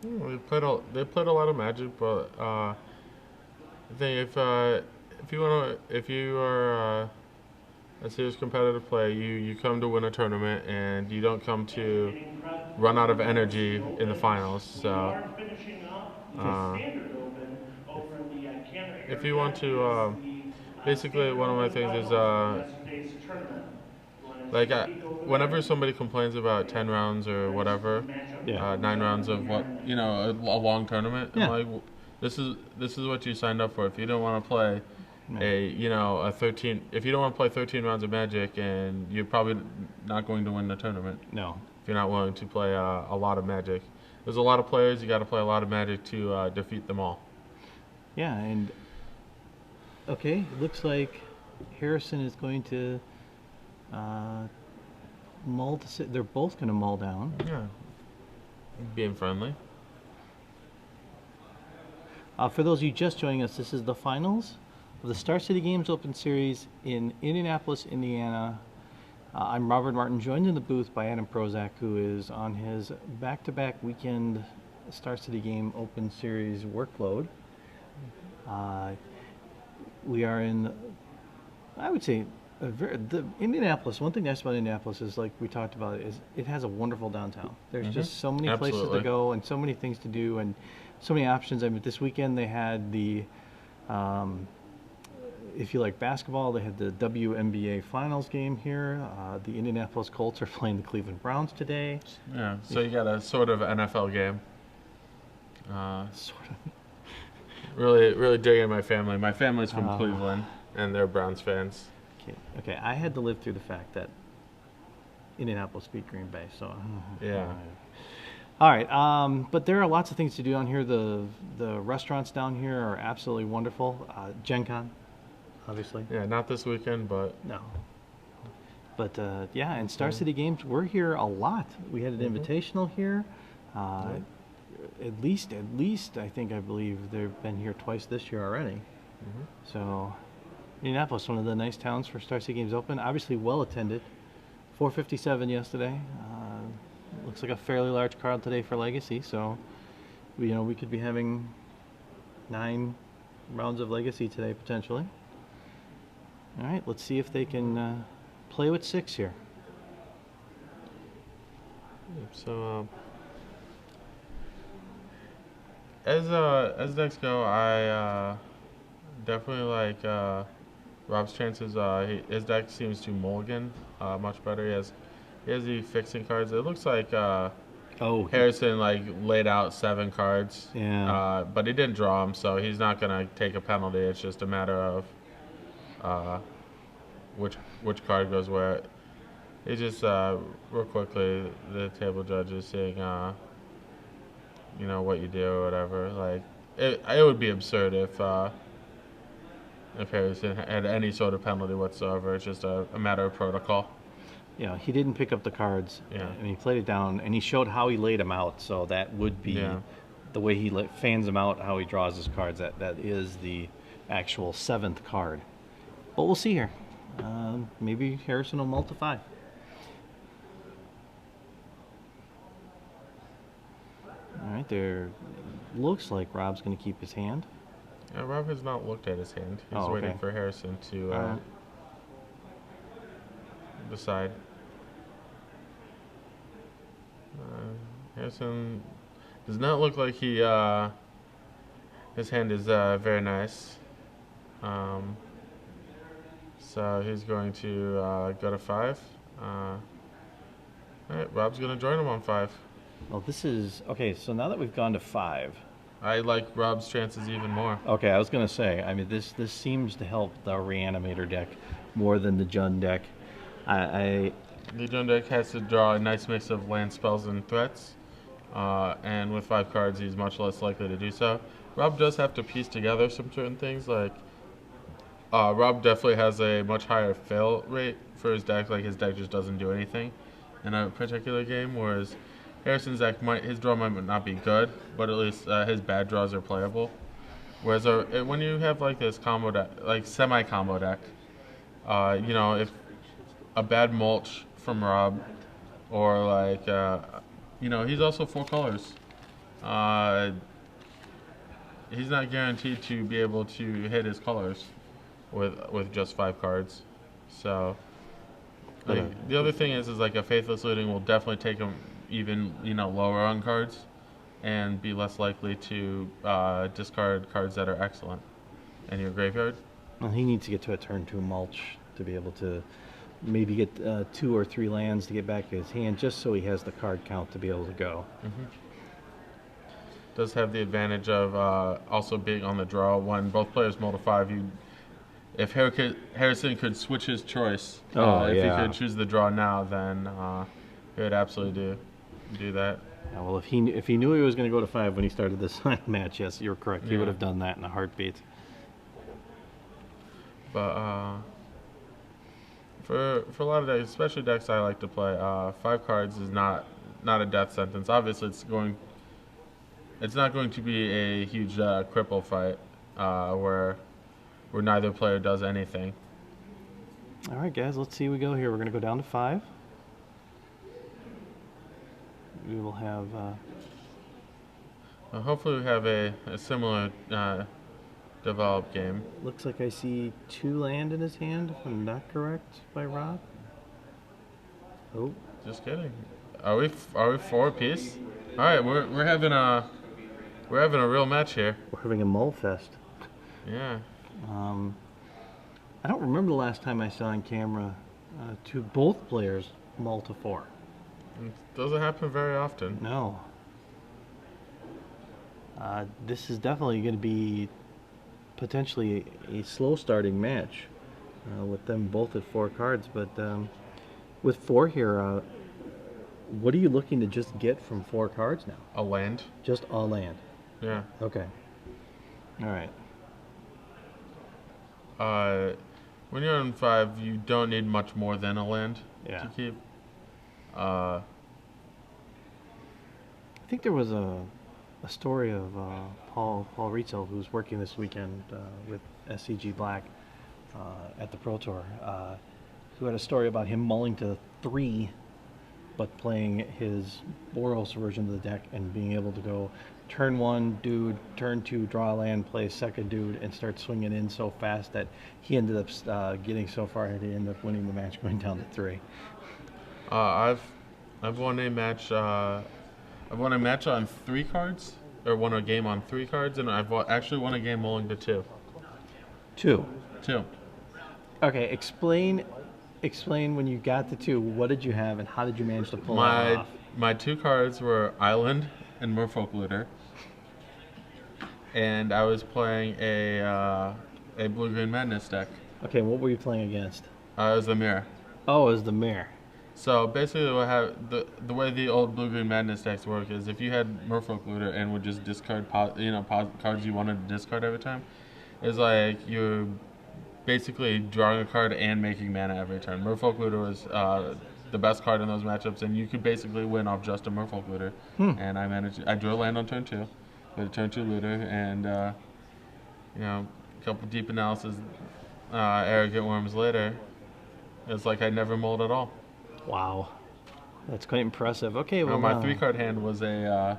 They played a lot of Magic, but I think if you want to if you are a serious competitive player, you come to win a tournament and you don't come to run out of energy in the finals. We So are finishing up the uh, Standard Open over in the Canada if you area. want It to, is the basically Standard one of my Open things is Finals from yesterday's tournament. You want to like take a peek over there? whenever somebody complains about 10 rounds or Nice whatever, matchup Yeah. 9 rounds of what between a long tournament, I'm Yeah. like, this is what you signed up for. If you don't want to play Yeah. a 13, if you don't want to play 13 rounds of Magic, and you're probably not going to win the tournament No. if you're not willing to play a lot of Magic. There's a lot of players. You got to play a lot of Magic to defeat them all. Yeah, and okay, it looks like Harrison is going to uh, mull to sit. They're both going to mull down. Yeah, being friendly. For those of you just joining us, this is the finals of the Star City Games Open Series in Indianapolis, Indiana. I'm Robert Martin, joined in the booth by Adam Prozac, who is on his back-to-back weekend Star City Game Open Series workload. We are in, I would say, the Indianapolis. One thing nice about Indianapolis is, like we talked about, is it has a wonderful downtown. There's just so many places to Absolutely. go and so many things to do and so many options. I mean, this weekend they had um, if you like basketball, they had the WNBA Finals game here. The Indianapolis Colts are playing the Cleveland Browns today. Yeah, so you got a sort of NFL game. Sort of. Really digging my family. My family's from Uh, Cleveland, and they're Browns fans. Okay, okay. I had to live through the fact that Indianapolis beat Green Bay, so. Yeah. All right, but there are lots of things to do down here. The restaurants down here are absolutely wonderful. Gen Con, obviously. Yeah, not this weekend, but No. But yeah, and Star City Games, we're here a lot. We had an invitational here. Uh, at least, I believe they've been here twice this year already. So, Indianapolis, one of the nice towns for Star City Games Open. Obviously, well attended. 457 yesterday. Looks like a fairly large crowd today for Legacy. So, we could be having 9 rounds of Legacy today potentially. All right, let's see if they can play with 6 here. so as decks go, I definitely like Rob's chances. His deck seems to mulligan much better. He has the fixing cards. It looks like Oh, Harrison like laid out 7 cards. Yeah. But he didn't draw them, so he's not gonna take a penalty. It's just a matter of uh, which card goes where. He just real quickly, the table judge is saying what you do or whatever. Like it would be absurd if Harrison had any sort of penalty whatsoever. It's just a matter of protocol. He didn't pick up the cards, Yeah. and he played it down, and he showed how he laid them out. So that would be Yeah. the way he fans them out, how he draws his cards. That is the actual 7th card. But we'll see here. Maybe Harrison will multiply. All right, there looks like Rob's going to keep his hand. Rob has not looked at his hand. He's Oh, okay. waiting for Harrison to All right. decide. Harrison does not look like his hand is very nice. So he's going to go to 5. All right, Rob's going to join him on 5. Well, this is okay. So now that we've gone to 5, I like Rob's chances even more. okay, I was going to say. I mean, this seems to help the Reanimator deck more than the Jund deck. I The Jund deck has to draw a nice mix of land spells and threats, and with 5 cards, he's much less likely to do so. Rob does have to piece together some certain things, like Rob definitely has a much higher fail rate for his deck. Like his deck just doesn't do anything in a particular game, whereas Harrison's deck his draw might not be good, but at least his bad draws are playable. Whereas when you have like this combo deck, like semi-combo deck, if a bad mulch from Rob, or like, he's also 4 colors. He's not guaranteed to be able to hit his colors with just 5 cards. So like, the other thing is like a Faithless Looting will definitely take him even lower on cards, and be less likely to discard cards that are excellent in your graveyard. Well, he needs to get to a turn 2 mulch to be able to maybe get 2 or 3 lands to get back to his hand, just so he has the card count to be able to go. Does have the advantage of also being on the draw. When both players mull to 5, if Harrison could switch his choice, if he could choose the draw now, then he would absolutely do that. Yeah, well, if he knew he was going to go to 5 when he started this match, yes, you're correct. He would have done that in a heartbeat. But for a lot of decks, especially decks I like to play, 5 cards is not a death sentence. Obviously, it's not going to be a huge cripple fight where neither player does anything. All right, guys, let's see. We go here. We're going to go down to 5. We will have. Hopefully, we have a similar developed game. Looks like I see 2 land in his hand, if I'm not correct, by Rob. Oh, just kidding. Are we 4 apiece? All right, we're having a real match here. we're having a mull fest. Yeah. I don't remember the last time I saw on camera both players mull to 4. It doesn't happen very often. No. This is definitely going to be potentially a slow starting match with them both at 4 cards. But with 4 here, what are you looking to just get from 4 cards now? A land. Just a land. Yeah. Okay. All right. When you're on 5, you don't need much more than a land Yeah. to keep. I think there was a story of Paul Rizzo, who's working this weekend with SCG Black at the Pro Tour, who had a story about him mulling to 3, but playing his Boros version of the deck and being able to go turn 1 dude, turn 2 draw a land, play second dude, and start swinging in so fast that he ended up getting so far ahead he ended up winning the match, going down to 3. I've won a match. I've won a match on 3 cards, or won a game on 3 cards, and I've actually won a game mulling to 2. 2. 2. Okay, explain when you got the 2. What did you have, and how did you manage to pull that off? My 2 cards were Island and Merfolk Looter, and I was playing a Blue-Green Madness deck. Okay, what were you playing against? It was the Mirror. Oh, it was the Mare. So basically, the way the old Blue-Green Madness decks work is if you had Merfolk Looter and would just discard cards you wanted to discard every time, is like you're basically drawing a card and making mana every turn. Merfolk Looter was the best card in those matchups, and you could basically win off just a Merfolk Looter. And I drew a land on turn 2 with a turn 2 looter, and a couple deep analysis, Arrogant Worms later, it's like I never mulled at all. Wow, that's quite impressive. Okay, well, my 3-card hand was I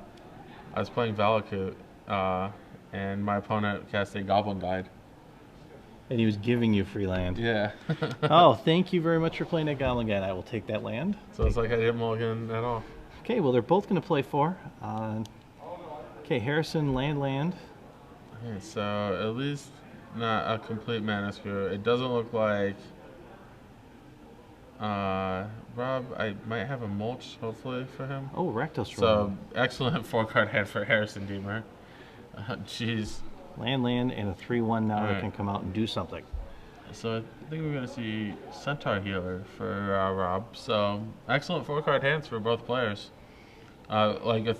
was playing Valakut, and my opponent cast a Goblin Guide. and he was giving you free land. Yeah. Oh, thank you very much for playing that Goblin Guide. I will take that land. So it's like I didn't mulligan at all. Okay, well, they're both going to play 4. Okay, Harrison, land. Okay, so at least not a complete mana screw. It doesn't look like Rob, I might have a mulch, hopefully, for him. Oh, Rectus. So, excellent 4-card hand for Harrison Deemer. Jeez. Land, and a 3/1 now that Alright. can come out and do something. So, I think we're going to see Centaur Healer for Rob. So, excellent 4-card hands for both players. Like, a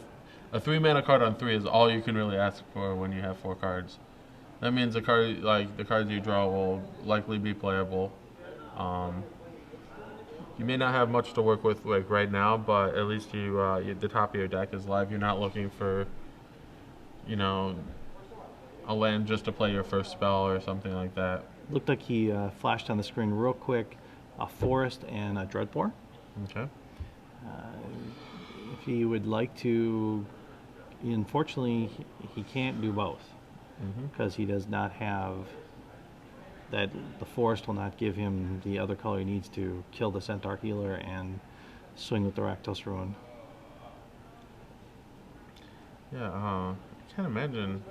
3-mana card on 3 is all you can really ask for when you have 4 cards. That means the cards you draw will likely be playable. You may not have much to work with like right now, but at least the top of your deck is live. You're not looking for, a land just to play your first spell or something like that. Looked like he flashed on the screen real quick a Forest and a Dreadbore. Okay. If he would like to unfortunately, he can't do both Mm-hmm. because he does not have that. The forest will not give him the other color he needs to kill the Centaur healer and swing with the Rakdos Ruin. Yeah, I can't imagine.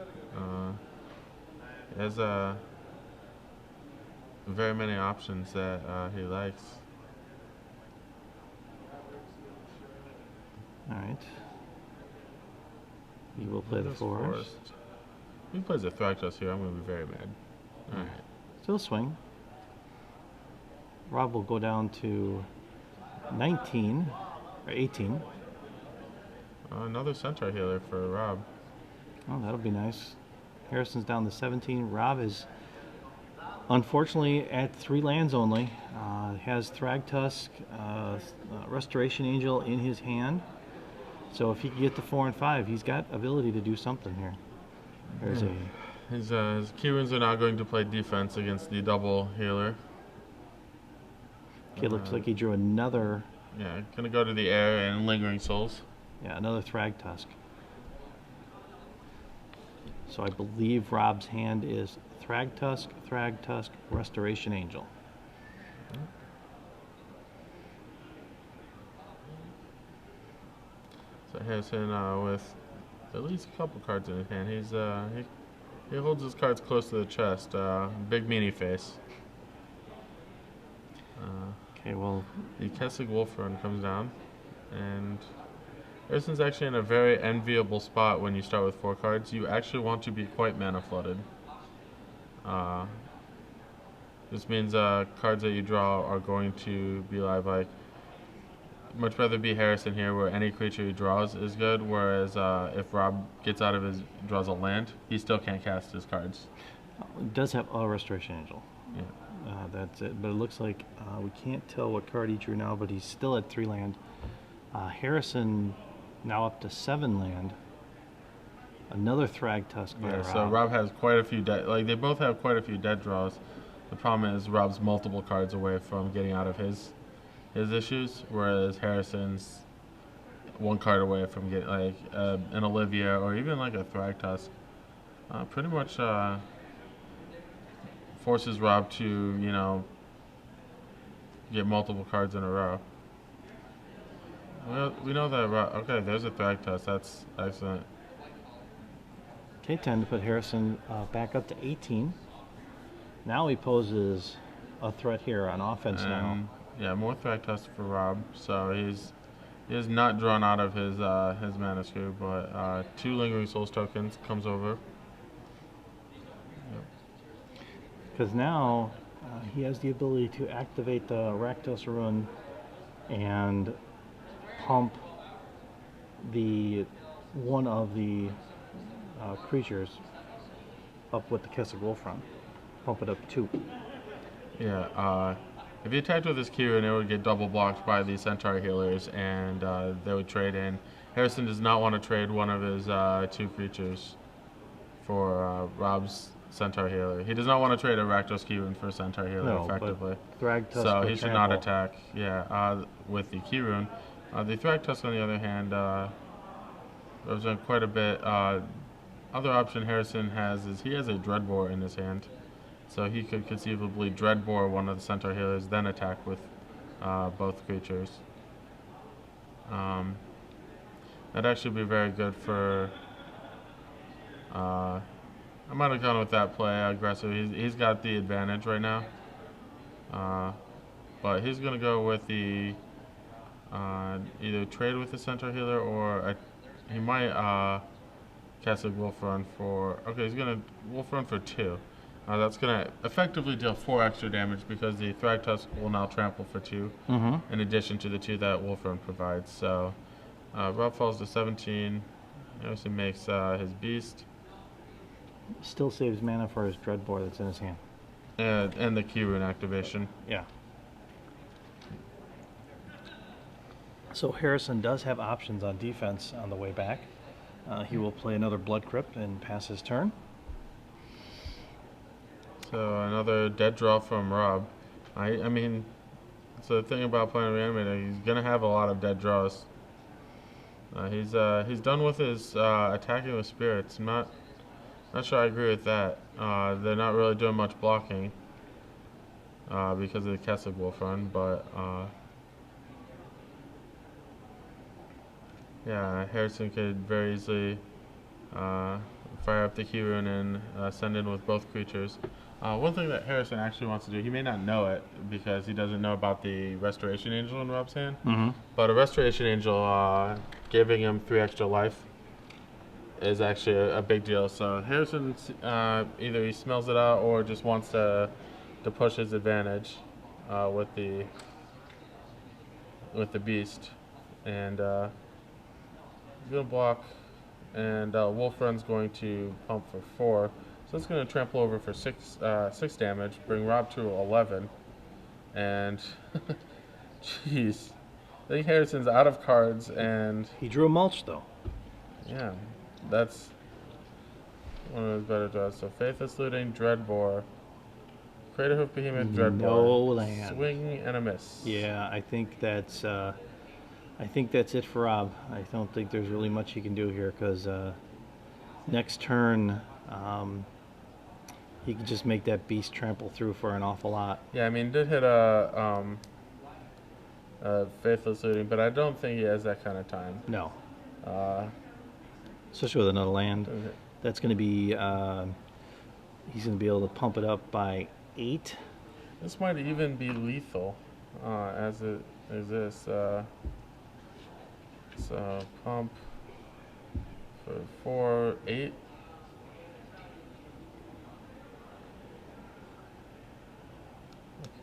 He has very many options that he likes. All right. He will play the This forest. If he plays a Thragtusk here, I'm going to be very mad. Alright. Still swing. Rob will go down to 19 or 18. Another Centaur healer for Rob. Oh, that'll be nice. Harrison's down to 17. Rob is unfortunately at 3 lands only. Has Thragtusk, Restoration Angel in his hand. So if he can get to 4 and 5, he's got ability to do something here. There's His Keyrunes are now going to play defense against the double healer. It looks like he drew another, Yeah, gonna go to the air and Lingering Souls. yeah, another Thragtusk. So I believe Rob's hand is Thragtusk, Thragtusk, Restoration Angel. So Harrison with at least a couple cards in his hand. He holds his cards close to the chest. Big meanie face. Okay, well, The Kessig Wolf Run comes down, and Harrison's actually in a very enviable spot when you start with 4 cards. You actually want to be quite mana flooded. This means cards that you draw are going to be live. Like, much rather be Harrison here, where any creature he draws is good. Whereas if Rob gets out of draws a land, he still can't cast his cards. it does have a Restoration Angel. Yeah. That's it. But it looks like we can't tell what card he drew now, but he's still at 3 land. Harrison now up to 7 land. Another Thragtusk by Yeah. Rob. So Rob has quite a few dead. Like, they both have quite a few dead draws. The problem is Rob's multiple cards away from getting out of his issues, whereas Harrison's 1 card away from getting like an Olivia or even like a Thragtusk. Pretty much forces Rob to get multiple cards in a row. Well, we know that Rob. Okay, there's a Thragtusk. That's excellent. Okay, time to put Harrison back up to 18. Now he poses a threat here on offense now. And yeah, more Thragtusk for Rob. So he is not drawn out of his mana scoop, but 2 Lingering Souls tokens comes over. Because now he has the ability to activate the Rakdos Ruin and pump one of the creatures up with the Kessig Wolf Run. Pump it up 2. Yeah, if he attacked with his Keyruin, it would get double blocked by the Centaur healers, and they would trade in. Harrison does not want to trade one of his 2 creatures for Rob's Centaur healer. He does not want to trade a Rakdos Keyruin for a Centaur healer effectively. Thragtusk So will he should not trample. attack. Yeah, with the Keyruin. The Thragtusk, on the other hand, represent quite a bit. Other option Harrison has is he has a Dreadbore in his hand. So he could conceivably Dreadbore one of the Centaur healers, then attack with both creatures. That'd actually be very good for... I might have gone with that play, aggressive. He's got the advantage right now. But he's going to go with the... either trade with the Centaur healer or he might cast a Wolf Run for... Okay, he's going to Wolf Run for 2. That's going to effectively deal 4 extra damage because the Thragtusk will now trample for 2 in addition to the 2 that Wolf Run provides. So Rob falls to 17. Harrison makes his Beast. Still saves mana for his Dreadbore that's in his hand. And the Keyruin activation. Yeah. So Harrison does have options on defense on the way back. He will play another Blood Crypt and pass his turn. So another dead draw from Rob. I mean, so the thing about playing Reanimator, he's going to have a lot of dead draws. He's done with his attacking with spirits. Not sure I agree with that. They're not really doing much blocking because of the Castle Wolf run, but yeah, Harrison could very easily fire up the key rune and send in with both creatures. One thing that Harrison actually wants to do, he may not know it because he doesn't know about the Restoration Angel in Rob's hand, but a Restoration Angel giving him 3 extra life is actually a big deal. So Harrison either he smells it out or just wants to push his advantage with the beast, and he's gonna block, and Wolf Run's going to pump for 4. So it's going to trample over for 6 damage, bring Rob to 11, and jeez, I think Harrison's out of cards, and He drew a mulch though. yeah, that's one of his better draws. So Faithless Looting, Dreadbore, Crater Hoof Behemoth, Dreadbore, No land. swing and a miss. Yeah, I think that's it for Rob. I don't think there's really much he can do here because next turn he can just make that beast trample through for an awful lot. Yeah, I mean, did hit a Faithless Looting, but I don't think he has that kind of time. No, Uh, especially with another land. okay. That's going to be he's going to be able to pump it up by 8. This might even be lethal as it exists. So pump for 4, 8.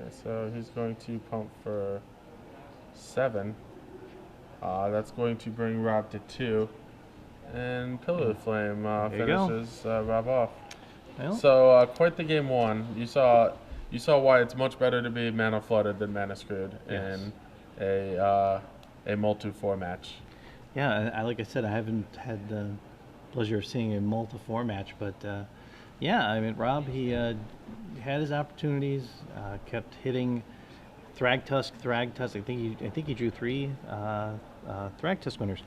Okay, so he's going to pump for 7. That's going to bring Rob to 2. And Pillar of Flame There you go. finishes Rob off. Well, So quite the game 1. You saw why it's much better to be mana flooded than mana screwed Yes. in a multi-4 match. yeah, like I said, I haven't had the pleasure of seeing a multi-4 match, but yeah, I mean, Rob, he had his opportunities, kept hitting Thragtusk. I think he drew 3 Thragtusk winners.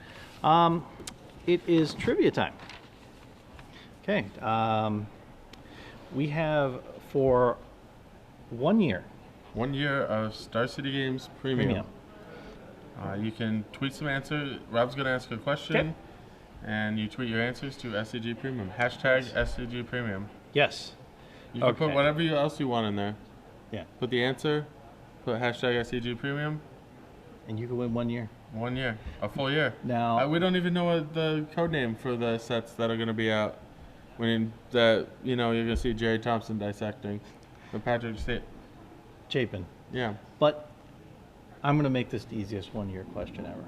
It is trivia time. Okay, we have for 1 year 1 year of Star City Games Premium. You can tweet some answers. Rob's going to ask a question, Okay. and you tweet your answers to SCG Premium. Hashtag SCG Premium. Yes. You can put Okay. whatever else you want in there. Yeah, Put the answer, put hashtag SCG Premium. and you can win 1 year. 1 year, a full year. Now, We don't even know what the code name for the sets that are going to be out. You're going to see Jerry Thompson dissecting. But Patrick State. Chapin. Yeah. But I'm going to make this the easiest 1 year question ever.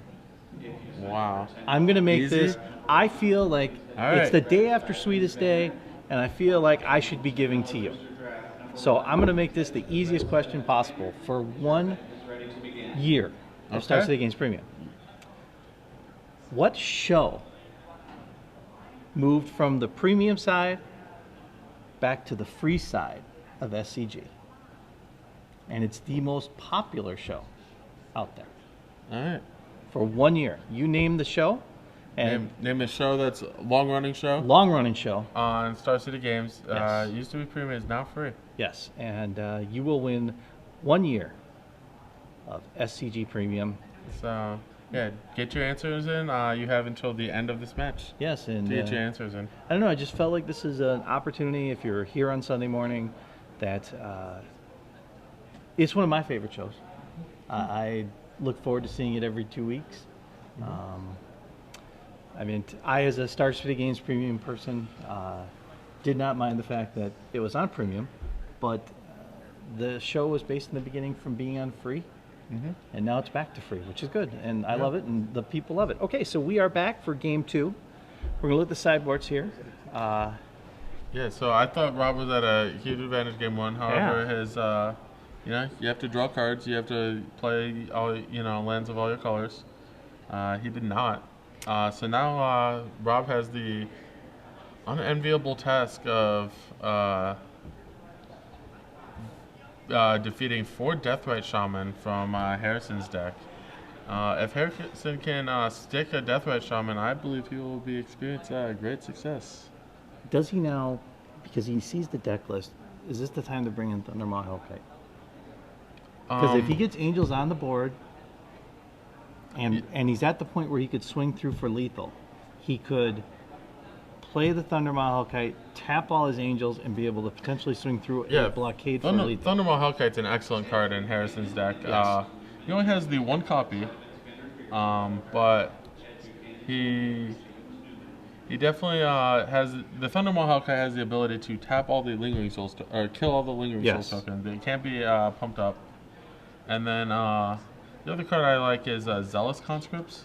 Wow. I'm going to make Easy? this, I feel like All it's right. the day after Sweetest Day, and I feel like I should be giving to you. So I'm going to make this the easiest question possible for 1 year of Star Okay. City Games Premium. What show moved from the premium side back to the free side of SCG? And it's the most popular show out there. All right. For 1 year. You name the show, and Name a show that's a long-running show long running show. on Star City Games. Yes. Used to be premium, is now free. Yes, and you will win 1 year of SCG Premium. So, yeah, get your answers in. You have until the end of this match Yes, and to get your answers in. I don't know. I just felt like this is an opportunity. If you're here on Sunday morning, that it's one of my favorite shows. I look forward to seeing it every 2 weeks. I mean, I as a Star City Games Premium person did not mind the fact that it was on Premium, but the show was based in the beginning from being on free. And now it's back to free, which is good, and I love it, and the people love it. Okay, so we are back for game 2. We're gonna look at the sideboards here. Yeah, so I thought Rob was at a huge advantage game 1. However, his, you have to draw cards. You have to play all, lands of all your colors. He did not. So now Rob has the unenviable task of defeating 4 Deathrite Shaman from Harrison's deck. If Harrison can stick a Deathrite Shaman, I believe he will be experience great success. Does he now, because he sees the deck list, is this the time to bring in Thundermaw Hellkite? Because if he gets Angels on the board, and he's at the point where he could swing through for lethal, he could play the Thundermaw Hellkite, tap all his Angels, and be able to potentially swing through a blockade for lethal. Thundermaw Hellkite's an excellent card in Harrison's deck. Yes. He only has the one copy, but he definitely has the Thundermaw Hellkite has the ability to tap all the Lingering Souls or kill all the Lingering Souls tokens. They can't be pumped up. And then the other card I like is Zealous Conscripts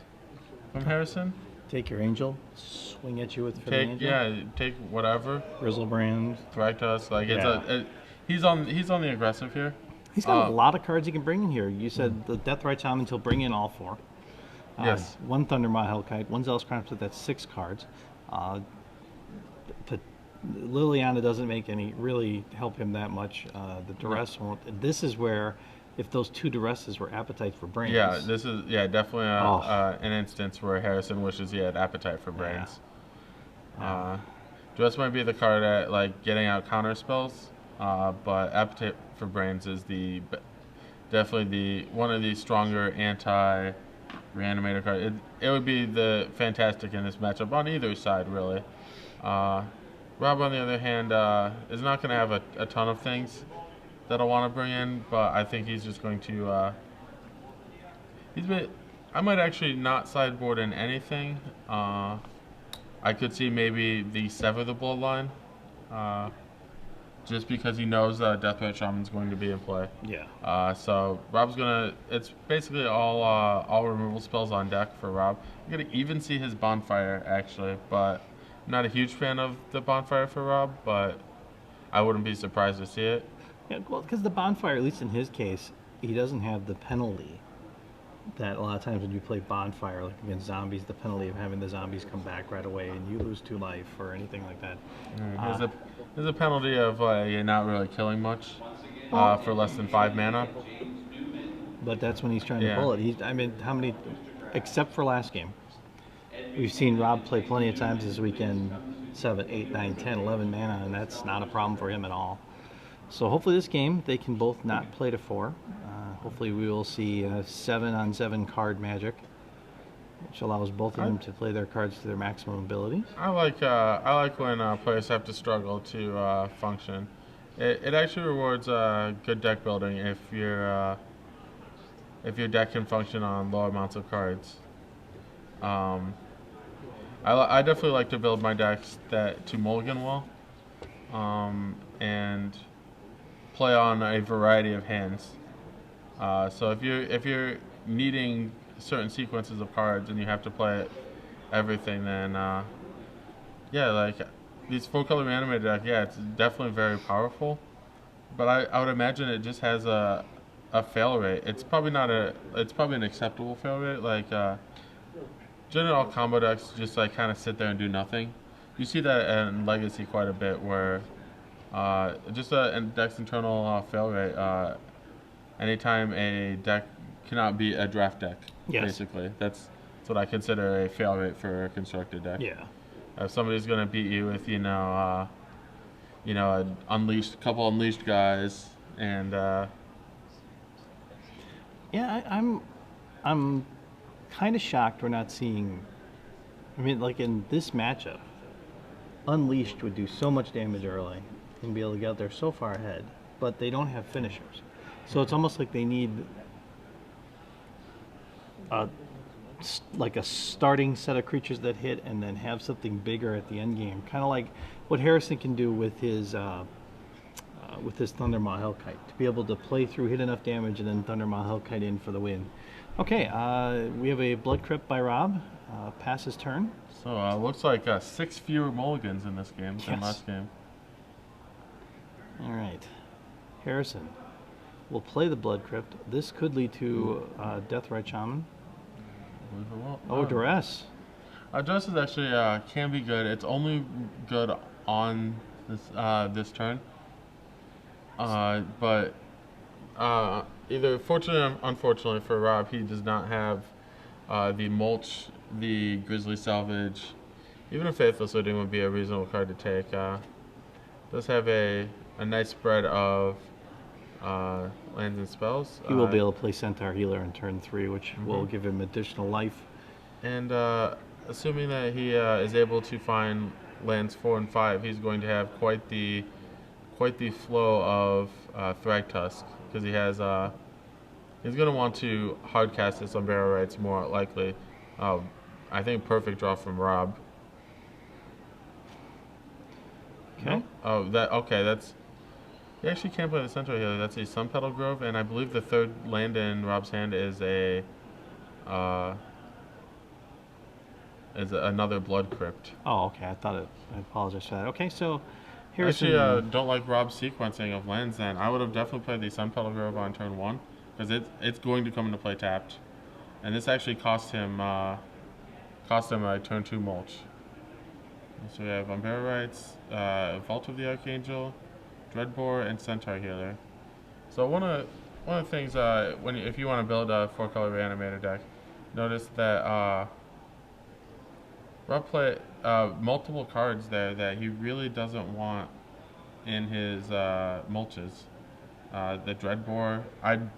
from Harrison. Take your Angel, swing at you with the Angel. Yeah, take whatever. Grizzlebrand. Thragtusk. Like he's on the aggressive here. He's got a lot of cards he can bring in here. You said the Deathrite Shaman, he'll bring in all 4. Yes. One Thundermaw Hellkite, one Zealous Conscript, that's 6 cards. Liliana doesn't really help him that much. The Duress won't. This is where, if those 2 Duresses were Appetite for Brains. Yeah, this is definitely an instance where Harrison wishes he had Appetite for Brains. Duress might be the card at like getting out counter spells, but Appetite for Brains is definitely one of the stronger anti-reanimator cards. It would be the fantastic in this matchup on either side, really. Rob, on the other hand, is not going to have a ton of things that I want to bring in, but I think he's just going to. I might actually not sideboard in anything. I could see maybe the Sever the Bloodline, just because he knows that Deathrite Shaman's going to be in play. Yeah. So Rob's gonna. It's basically all removal spells on deck for Rob. I'm gonna even see his Bonfire actually, but I'm not a huge fan of the Bonfire for Rob, but I wouldn't be surprised to see it. Yeah, well, because the Bonfire, at least in his case, he doesn't have the penalty that a lot of times when you play Bonfire, like against zombies, the penalty of having the zombies come back right away and you lose 2 life or anything like that. There's a penalty of you're not really killing much for less than 5 mana. But that's when he's trying to pull it. I mean, how many, except for last game, we've seen Rob play plenty of times this weekend, 7, 8, 9, 10, 11 mana, and that's not a problem for him at all. So hopefully this game, they can both not play to 4. Hopefully we will see 7-on-7 card magic, which allows both of them to play their cards to their maximum ability. I like when players have to struggle to function. It actually rewards good deck building if your deck can function on low amounts of cards. I definitely like to build my decks to mulligan well, and play on a variety of hands. So if you're needing certain sequences of cards and you have to play everything, then like these 4-color reanimated deck, it's definitely very powerful. But I would imagine it just has a fail rate. It's probably an acceptable fail rate. Like generally all combo decks just like kind of sit there and do nothing. You see that in Legacy quite a bit, where just a deck's internal fail rate. Anytime a deck cannot be a draft deck, basically. That's what I consider a fail rate for a constructed deck. Yeah. If somebody's going to beat you with, a couple unleashed guys, and I'm kind of shocked we're not seeing. I mean, like in this matchup, Unleashed would do so much damage early and be able to get out there so far ahead, but they don't have finishers. So it's almost like they need a starting set of creatures that hit and then have something bigger at the end game. Kind of like what Harrison can do with his Thundermaw Hellkite, to be able to play through, hit enough damage, and then Thundermaw Hellkite in for the win. Okay, we have a Blood Crypt by Rob. Pass his turn. So looks like 6 fewer mulligans in this game than last game. All right, Harrison will play the Blood Crypt. This could lead to Deathrite Shaman. Oh, Duress. Duress is actually can be good. It's only good on this turn. But either fortunately or unfortunately for Rob, he does not have the mulch, the Grizzly Salvage. Even a Faithless Looting would be a reasonable card to take. Does have a nice spread of lands and spells. He will be able to play Centaur Healer in turn 3, which will Mm-hmm. give him additional life. And assuming that he is able to find lands 4 and 5, he's going to have quite the flow of Thragtusk, because he has he's going to want to hardcast his Umbrella Rights more likely. I think perfect draw from Rob. Okay. Oh, that's. He actually can't play the Centaur Healer. That's a Sun Petal Grove, and I believe the third land in Rob's hand is another Blood Crypt. Oh, okay. I apologize for that. Okay, so I Harrison. actually don't like Rob's sequencing of lands. Then I would have definitely played the Sun Petal Grove on turn 1, because it's going to come into play tapped, and this actually cost him a turn 2 mulch. So we have Umbrella Rights, Vault of the Archangel, Dreadbore, and Centaur Healer. So one of the things if you want to build a 4-color Reanimator deck, notice that Rob play multiple cards there that he really doesn't want in his mulches. The Dreadbore, I'm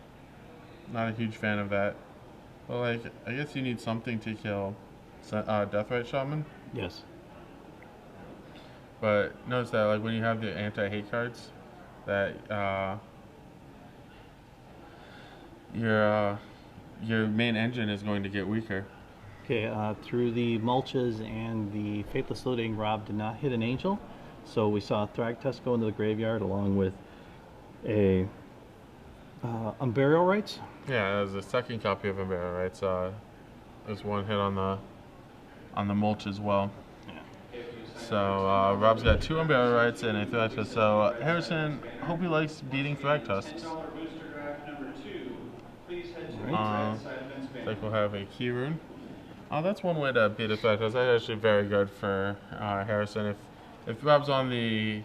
not a huge fan of that. But like, I guess you need something to kill Deathrite Shaman. Yes. But notice that like when you have the anti-hate cards, that your main engine is going to get weaker. Okay, through the mulches and the Faithless Looting, Rob did not hit an angel. So we saw Thragtusk go into the graveyard along with a Unburial Rights. Yeah, there's a second copy of Umbrella Rights. There's one hit on the mulch as well. So Rob's got 2 Umbrella Rights and a Thragtusk. So Harrison, hope he likes beating Thragtusks. I think we'll have a Key Rune. Oh, that's one way to beat a Thragtusk. That's actually very good for Harrison. If Rob's on the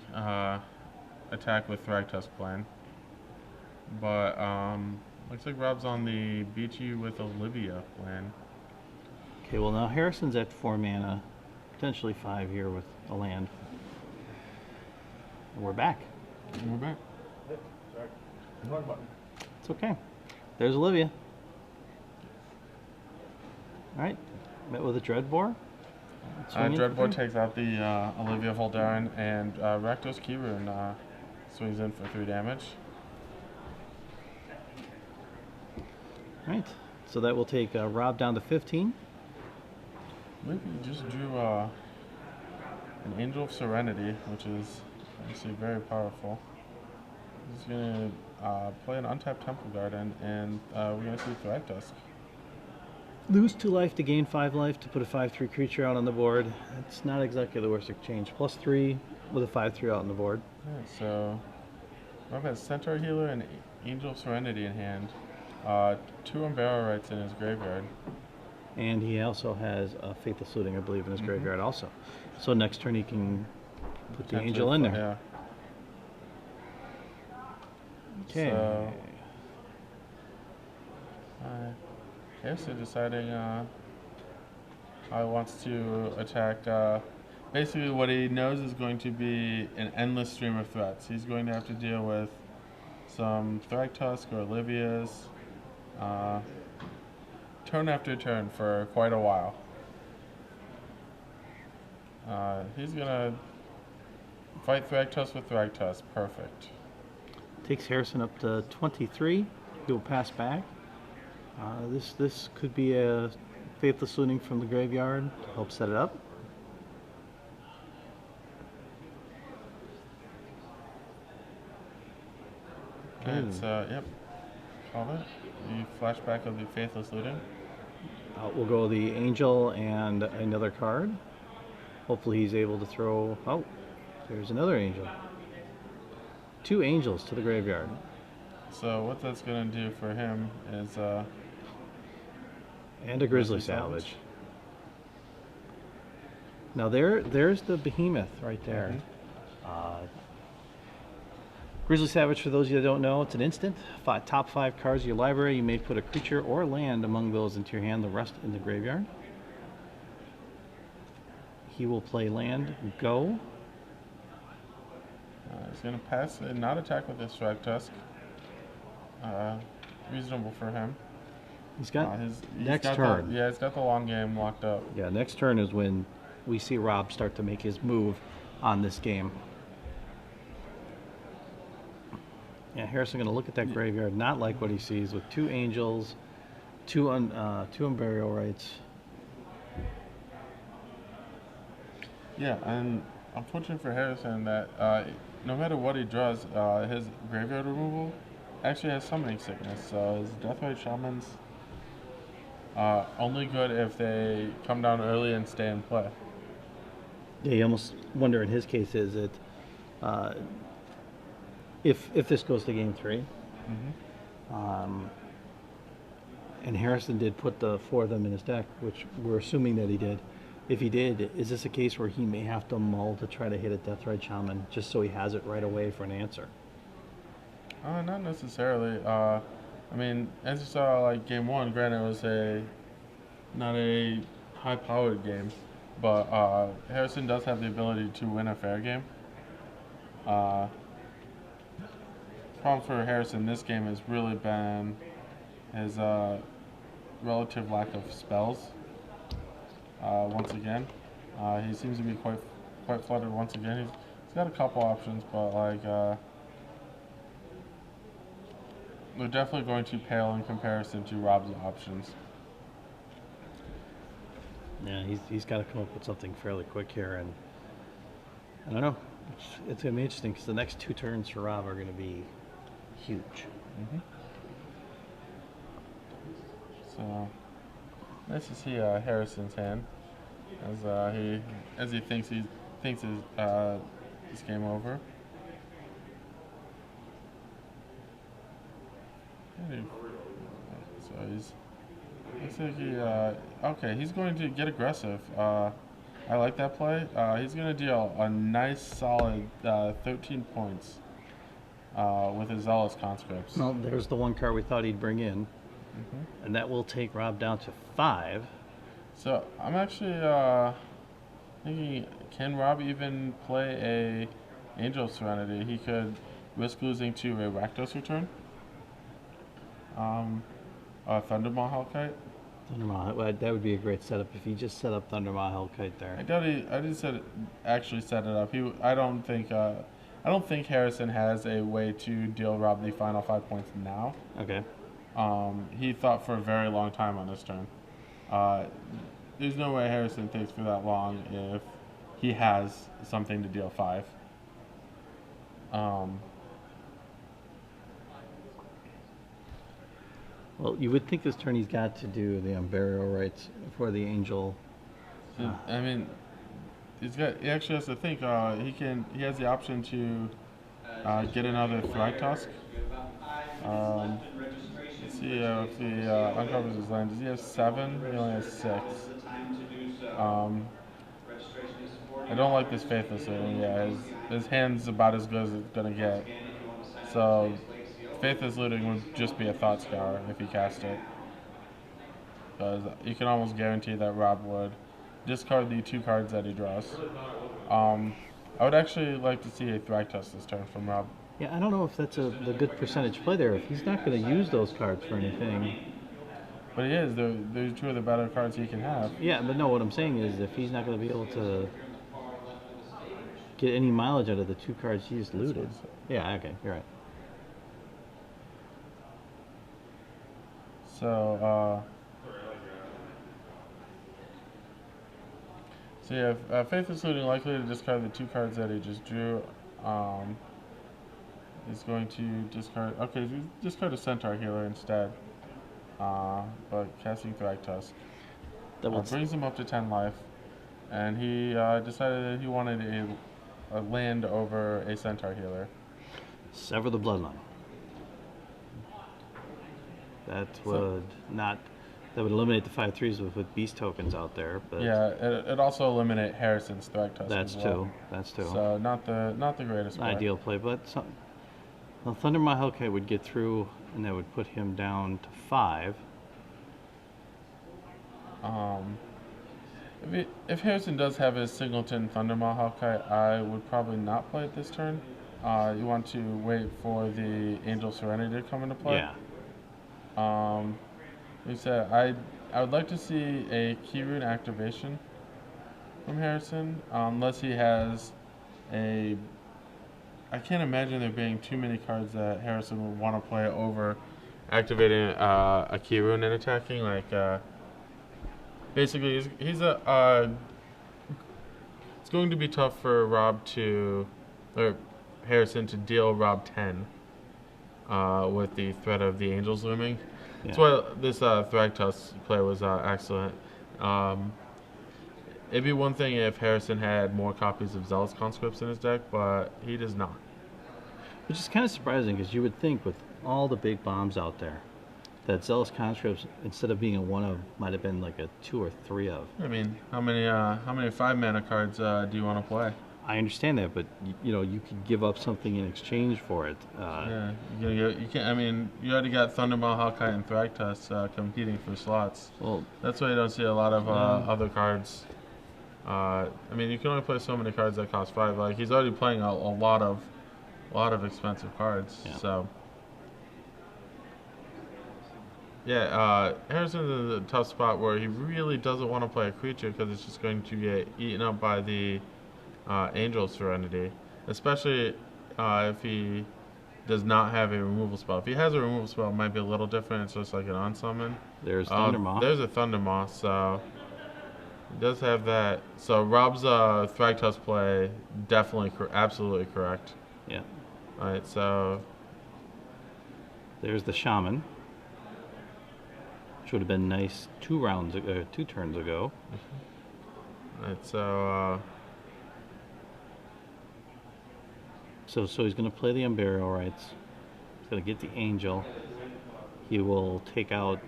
attack with Thragtusk plan. But looks like Rob's on the beat you with Olivia plan. Okay, well now Harrison's at 4 mana, potentially 5 here with a land. And we're back. And we're back. It's okay. There's Olivia. Alright, met with a Dreadbore. Dreadbore takes out the Olivia Voldaren, and Rakdos Key Rune swings in for 3 damage. Alright, so that will take Rob down to 15. Maybe he just drew an Angel of Serenity, which is actually very powerful. He's going to play an untapped Temple Garden, and we're going to see Thragtusk. Lose 2 life to gain 5 life to put a 5/3 creature out on the board. It's not exactly the worst exchange. +3 with a 5/3 out on the board. Yeah, so Rob has Centaur Healer and Angel of Serenity in hand. 2 Umbrella Rights in his graveyard. And he also has a Faithless Looting, I believe, in his graveyard also. So next turn he can put the Angel in there. Yeah. Okay. So, Harrison deciding how he wants to attack. Basically, what he knows is going to be an endless stream of threats. He's going to have to deal with some Thragtusk or Olivia's turn after turn for quite a while. He's going to fight Thragtusk with Thragtusk. Perfect. Takes Harrison up to 23. He'll pass back. This could be a Faithless Looting from the graveyard to help set it up. It's, yep. Call it. The flashback of the Faithless Looting. We'll go the Angel and another card. Hopefully he's able to throw... Oh, there's another Angel. 2 Angels to the graveyard. So what that's going to do for him is... And a Grizzly Salvage. Now there's the Behemoth right there. Grizzly Savage, for those of you that don't know, it's an instant. Top 5 cards of your library. You may put a creature or land among those into your hand, the rest in the graveyard. He will play land, go. He's going to pass and not attack with his Strike Tusk. Reasonable for him. He's got he's next got turn. He's got the long game locked up. Yeah, next turn is when we see Rob start to make his move on this game. Yeah, Harrison going to look at that graveyard, not like what he sees with 2 Angels, 2 Unburial Rights. Yeah, and unfortunate for Harrison that no matter what he draws, his graveyard removal actually has summoning sickness. So his Deathrite Shamans only good if they come down early and stay in play. Yeah, you almost wonder in his case is it if this goes to game 3, and Harrison did put the 4 of them in his deck, which we're assuming that he did. If he did, is this a case where he may have to mull to try to hit a Deathrite Shaman just so he has it right away for an answer? Not necessarily. I mean, as you saw, like game 1, granted it was not a high-powered game, but Harrison does have the ability to win a fair game. Problem for Harrison this game has really been his relative lack of spells. Once again, he seems to be quite flooded once again. He's got a couple options, but like they're definitely going to pale in comparison to Rob's options. Yeah, he's got to come up with something fairly quick here, and I don't know. It's going to be interesting because the next 2 turns for Rob are going to be huge. So nice to see Harrison's hand as he thinks his game over. So looks like okay. He's going to get aggressive. I like that play. He's going to deal a nice solid 13 points with his Zealous Conscripts. Well, there's the one card we thought he'd bring in, and that will take Rob down to 5. So I'm actually thinking, can Rob even play a Angel Serenity? He could risk losing to a Rakdos Return, a Thundermaw Hellkite. Thundermaw, that would be a great setup if he just set up Thundermaw Hellkite there. I did actually set it up. I don't think Harrison has a way to deal Rob the final 5 points now. Okay. He thought for a very long time on this turn. There's no way Harrison thinks for that long if he has something to deal 5. Well, you would think this turn he's got to do the Unburial Rights for the Angel. I mean, he actually has to think. He has the option to get another Thrag Tusk. Let's see if he uncovers his land. Does he have 7? He only has 6. I don't like this Faithless Looting. Yeah, his hand's about as good as it's gonna get. So Faithless Looting would just be a Thought Scour if he cast it, because you can almost guarantee that Rob would discard the 2 cards that he draws. I would actually like to see a Thrag Tusk this turn from Rob. Yeah, I don't know if that's the good percentage play there. If he's not going to use those cards for anything. But he is. They're 2 of the better cards he can have. Yeah, but no, what I'm saying is if he's not going to be able to get any mileage out of the 2 cards he's looted. Yeah, okay, you're right. So, yeah, Faithless Looting likely to discard the 2 cards that he just drew. He's going to discard. Okay, discard a Centaur Healer instead. But casting Thrag Tusk brings him up to 10 life, and he decided that he wanted a land over a Centaur Healer. Sever the Bloodline. That would eliminate the 5/3s with beast tokens out there. But yeah, it also eliminate Harrison's Thrag Tusk. That's as well. That's two. So not the greatest play. Ideal play, but Well, Thunder Mahilke would get through, and that would put him down to 5. If Harrison does have his Singleton Thundermaw Hawkeye, I would probably not play it this turn. You want to wait for the Angel Serenity to come into play. Yeah. Like I said, I would like to see a Key Rune activation from Harrison, unless he has a. I can't imagine there being too many cards that Harrison would want to play over activating a Key Rune and attacking. Like, basically, he's a. It's going to be tough for Harrison to deal Rob 10 with the threat of the Angels looming. Yeah. That's why this Thragtusk play was excellent. It'd be one thing if Harrison had more copies of Zealous Conscripts in his deck, but he does not. Which is kind of surprising, because you would think with all the big bombs out there that Zealous Conscripts, instead of being a 1 of, might have been like a 2 or 3 of. I mean, how many 5 mana cards do you want to play? I understand that, but you could give up something in exchange for it. Yeah, you can't. I mean, you already got Thundermaw, Hawkeye, and Thragtusk competing for slots. Well, that's why you don't see a lot of other cards. I mean, you can only play so many cards that cost 5. Like, he's already playing a lot of expensive cards. Yeah. So, yeah, Harrison's in a tough spot where he really doesn't want to play a creature because it's just going to get eaten up by the Angel Serenity, especially if he does not have a removal spell. If he has a removal spell, it might be a little different. It's just like an unsummon. There's Thundermaw. There's a Thundermaw, so he does have that. So Rob's Thragtusk play definitely, absolutely correct. Yeah. All right, so there's the Shaman, which would have been nice 2 turns ago. All right, so. So he's going to play the Unburial Rites. He's going to get the Angel. He will take out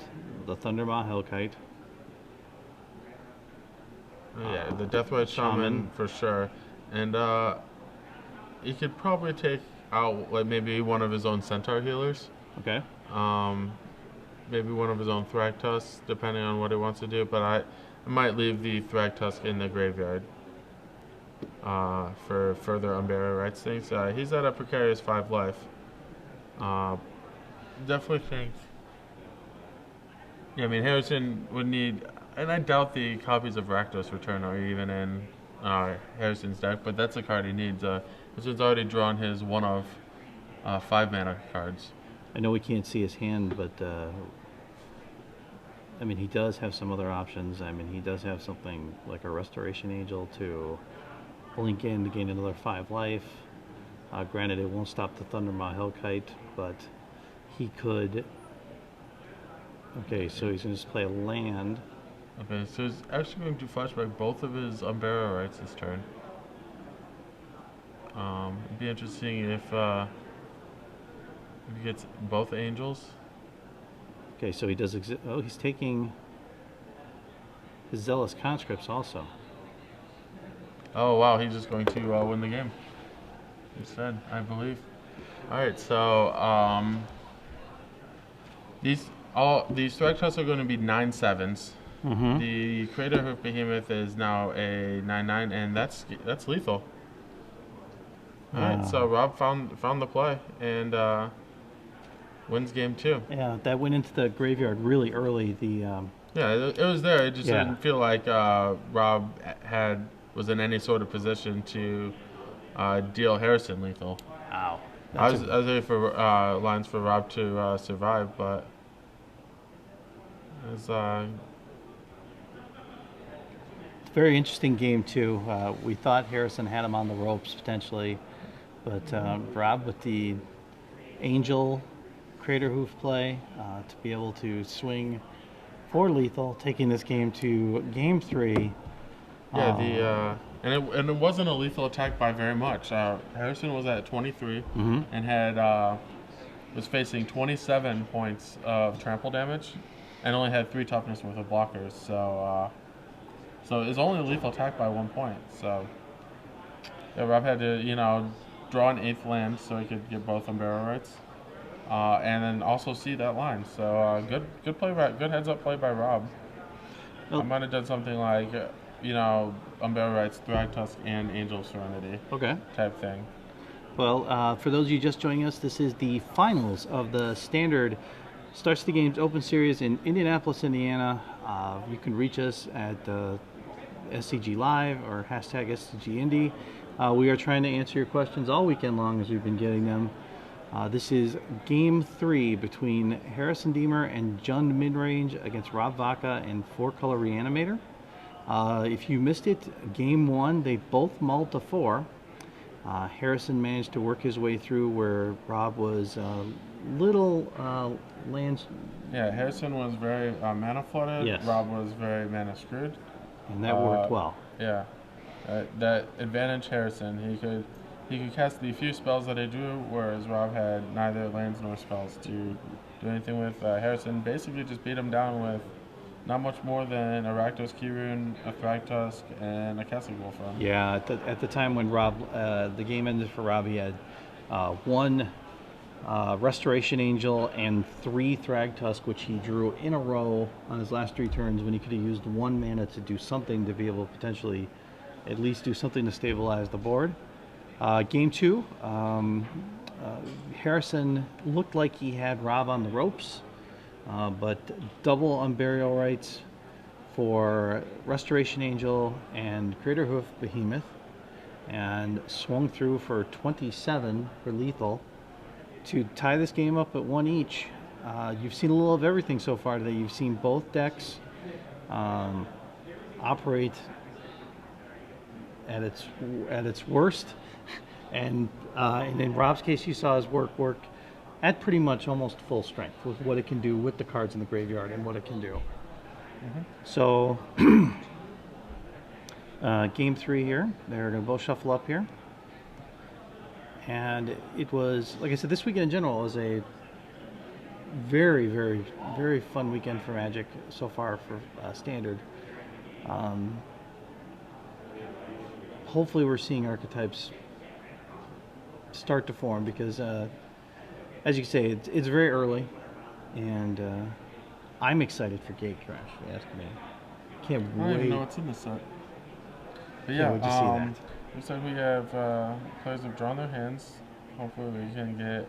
the Thundermaw Hellkite. Yeah, the Deathrite Shaman for sure. And he could probably take out like maybe one of his own Centaur healers. Okay. Maybe one of his own Thragtusk, depending on what he wants to do. But I might leave the Thragtusk in the graveyard. For further Unburial Rites things. He's at a precarious 5 life. Definitely think. Yeah, I mean, Harrison would need, and I doubt the copies of Rakdos Return are even in Harrison's deck, but that's a card he needs. Harrison's already drawn his 1 of 5 mana cards. I know we can't see his hand, but I mean, he does have some other options. I mean, he does have something like a Restoration Angel to blink in to gain another 5 life. Granted, it won't stop the Thundermaw Hellkite, but he could. Okay, so he's going to just play a land. Okay, so he's actually going to flashback both of his Unburial Rites this turn. It'd be interesting if he gets both Angels. Okay, so he does. He's taking his Zealous Conscripts also. Oh wow, he's just going to win the game instead, I believe. All right, so these Thragtusk are going to be 9/7s. Mm-hmm. The Crater Hoof Behemoth is now a 9/9, and that's lethal. All right, so Rob found the play and wins game 2. Yeah, that went into the graveyard really early. Yeah, it was there. It just didn't feel like Rob was in any sort of position to deal Harrison lethal. Wow. I was ready for lines for Rob to survive, but it was very interesting game too. We thought Harrison had him on the ropes potentially, but Rob with the Angel Crater Hoof play to be able to swing for lethal, taking this game to game 3. Yeah, and it wasn't a lethal attack by very much. Harrison was at 23 and had was facing 27 points of trample damage, and only had 3 toughness worth of blockers. So it was only a lethal attack by 1 point. So yeah, Rob had to draw an 8th land so he could get both unbarrel rights, and then also see that line. So good play by good heads up play by Rob. Oh. I might have done something like unbarrel rights, Thrag Tusk, and Angel Serenity Okay. type thing. Well, for those of you just joining us, this is the finals of the Standard Star City Games Open Series in Indianapolis, Indiana. You can reach us at SCG Live or hashtag SCGINDY. We are trying to answer your questions all weekend long as we've been getting them. This is Game 3 between Harrison Deemer and Jund Midrange against Rob Vaca and 4-Color Reanimator. If you missed it, Game 1, they both mulled to 4. Harrison managed to work his way through where Rob was little lands. Yeah, Harrison was very mana flooded. Yes. Rob was very mana screwed. And that worked well. Yeah, that advantage Harrison. He could cast the few spells that he drew, whereas Rob had neither lands nor spells to do anything with. Harrison basically just beat him down with not much more than a Rakdos Keyrune, a Thrag Tusk, and a Castle Wolfram. Yeah, at the time when Rob, the game ended for Rob, he had 1 Restoration Angel and 3 Thrag Tusk, which he drew in a row on his last 3 turns when he could have used 1 mana to do something to be able to potentially at least do something to stabilize the board. Game 2, Harrison looked like he had Rob on the ropes, but double Unburial Rights for Restoration Angel and Crater Hoof Behemoth, and swung through for 27 for lethal to tie this game up at 1 each. You've seen a little of everything so far today. You've seen both decks operate at its worst, and in Rob's case, you saw his work at pretty much almost full strength with what it can do with the cards in the graveyard and what it can do. Mm-hmm. So, Game 3 here. They're going to both shuffle up here. And it was, like I said, this weekend in general was a very, very, very fun weekend for Magic so far for Standard. Hopefully we're seeing archetypes start to form because, as you can say, it's very early, and I'm excited for Gate Crash, if you ask me. Can't wait. I don't even know what's in the set. But yeah, wait to see that. Looks like we have players have drawn their hands. Hopefully we can get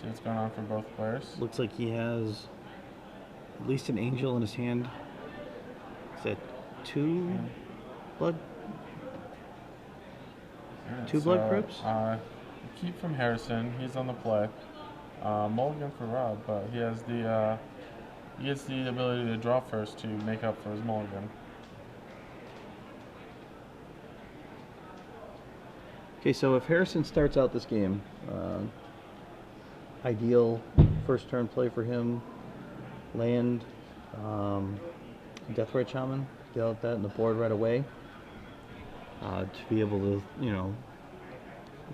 see what's going on for both players. Looks like he has at least an angel in his hand. Is that 2 blood? Yeah, 2 blood crypts? Keep from Harrison. He's on the play. Mulligan for Rob, but he has the he gets the ability to draw first to make up for his mulligan. Okay, so if Harrison starts out this game, ideal first turn play for him, land, Deathrite Shaman, get out that in the board right away, to be able to,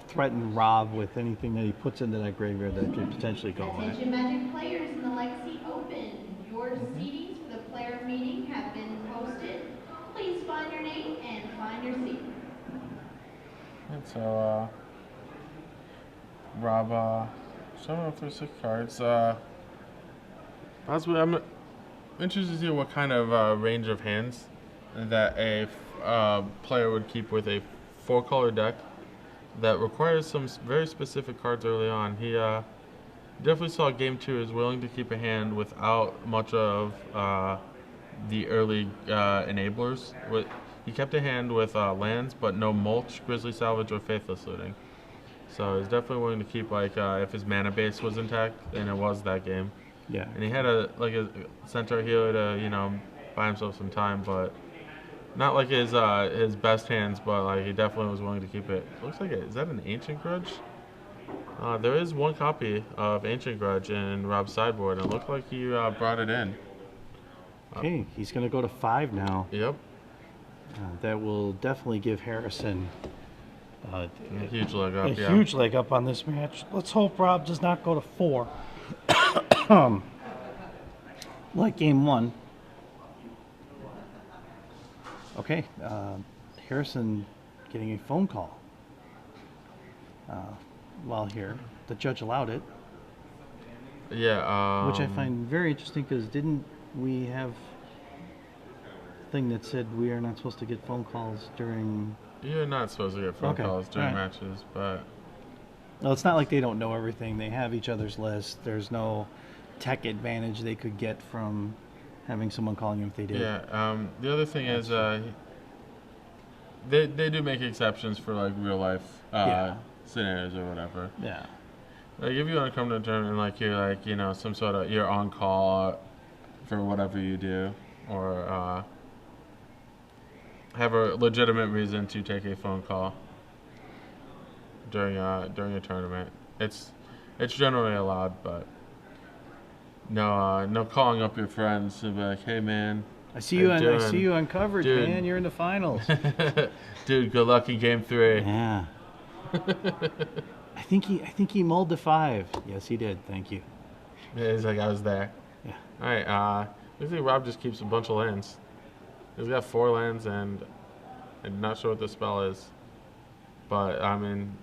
threaten Rob with anything that he puts into that graveyard that could potentially go away. Attention Magic players in the Legacy Open. Your CDs for the player meeting have been posted. Please find your name and find your seat. And so, Rob, showing up for 6 cards. Possibly, I'm interested to see what kind of range of hands that a player would keep with a 4-color deck that requires some very specific cards early on. He definitely saw Game 2 is willing to keep a hand without much of the early enablers. He kept a hand with lands, but no mulch, grizzly salvage, or faithless looting. So he's definitely willing to keep, like, if his mana base was intact, and it was that game. Yeah. And he had a centaur healer to buy himself some time, but not like his best hands. But like he definitely was willing to keep it. Looks like is that an Ancient Grudge? There is 1 copy of Ancient Grudge in Rob's sideboard, and it looked like he brought it in. Okay, he's going to go to 5 now. Yep. That will definitely give Harrison a huge leg up. a huge leg up on this match. Let's hope Rob does not go to 4. Like Game 1. Okay, Harrison getting a phone call while here. The judge allowed it, Yeah. which I find very interesting because didn't we have a thing that said we are not supposed to get phone calls during? You're not supposed to get phone Okay, calls during alright. matches, but Well, it's not like they don't know everything. They have each other's list. There's no tech advantage they could get from having someone calling them if they did. yeah. The other thing is, they do make exceptions for like real life Yeah. scenarios or whatever. Yeah. Like if you want to come to a tournament, like you're like some sort of you're on call for whatever you do, or have a legitimate reason to take a phone call during a tournament. It's generally allowed, but no calling up your friends to be like, hey man, I see how you you on. I doing? see you on coverage, Dude. man. You're in the finals. Dude, good luck in game 3. Yeah. I think he mulled the 5. Yes, he did. Thank you. Yeah, he's like, I was there. Yeah. All right. Looks like Rob just keeps a bunch of lands. He's got 4 lands, and I'm not sure what the spell is. But I mean,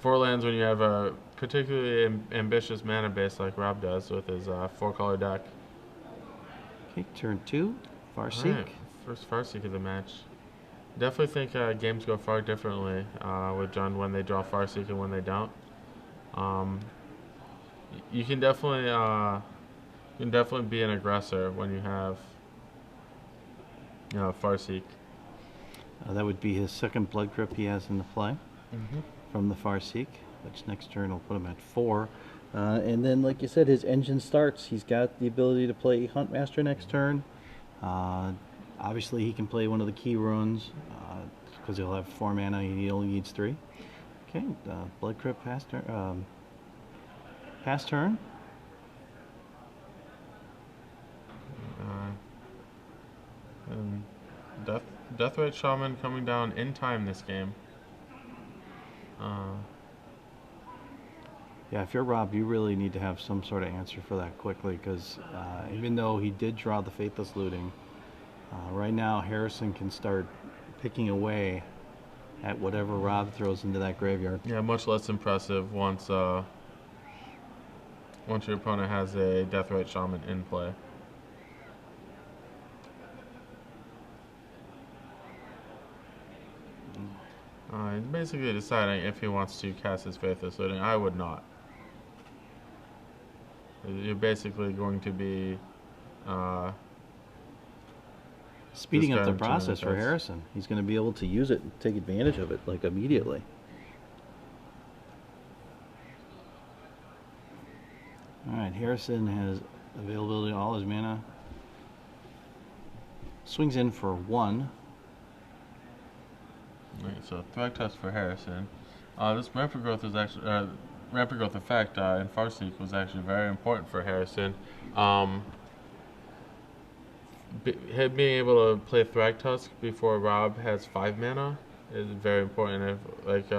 4 lands when you have a particularly ambitious mana base like Rob does with his 4-color deck. Okay, turn 2. Farseek. Alright, first Farseek of the match. Definitely think games go far differently with John when they draw Farseek and when they don't. You can definitely be an aggressor when you have Farseek. That would be his second blood grip he has in the play Mm-hmm. from the Farseek, which next turn will put him at 4. And then, like you said, his engine starts. He's got the ability to play Huntmaster next turn. Obviously, he can play one of the key runes because he'll have 4 mana. He only needs 3. Okay, blood grip pass turn. Pass turn. And Deathrite Shaman coming down in time this game. Yeah, if you're Rob, you really need to have some sort of answer for that quickly because even though he did draw the Faithless Looting, right now Harrison can start picking away at whatever Rob throws into that graveyard. Yeah, much less impressive once your opponent has a Deathrite Shaman in play. Basically deciding if he wants to cast his Faithless Looting. I would not. You're basically going to be Speeding up the discarding too many process for cards. Harrison. He's going to be able to use it and take advantage of it like immediately. Alright, Harrison has availability to all his mana. Swings in for 1. Alright, so Threat Test for Harrison. This rampant growth is actually rampant growth effect in Farseek was actually very important for Harrison. Him being able to play Thragtusk before Rob has 5 mana is very important. If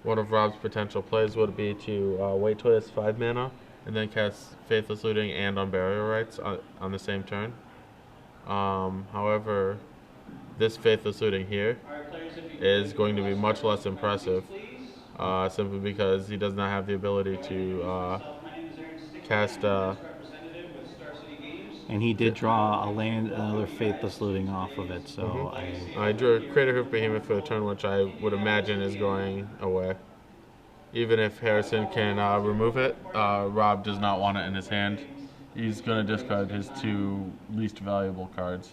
one of Rob's potential plays would be to wait till he has 5 mana and then cast Faithless Looting and Unburial Rites on the same turn. However, this Faithless Looting here is going to be much less impressive, simply because he does not have the ability to cast. And he did draw another Faithless Looting off of it, so I drew a Crater Hoof Behemoth for the turn, which I would imagine is going away. Even if Harrison can remove it, Rob does not want it in his hand. He's going to discard his 2 least valuable cards.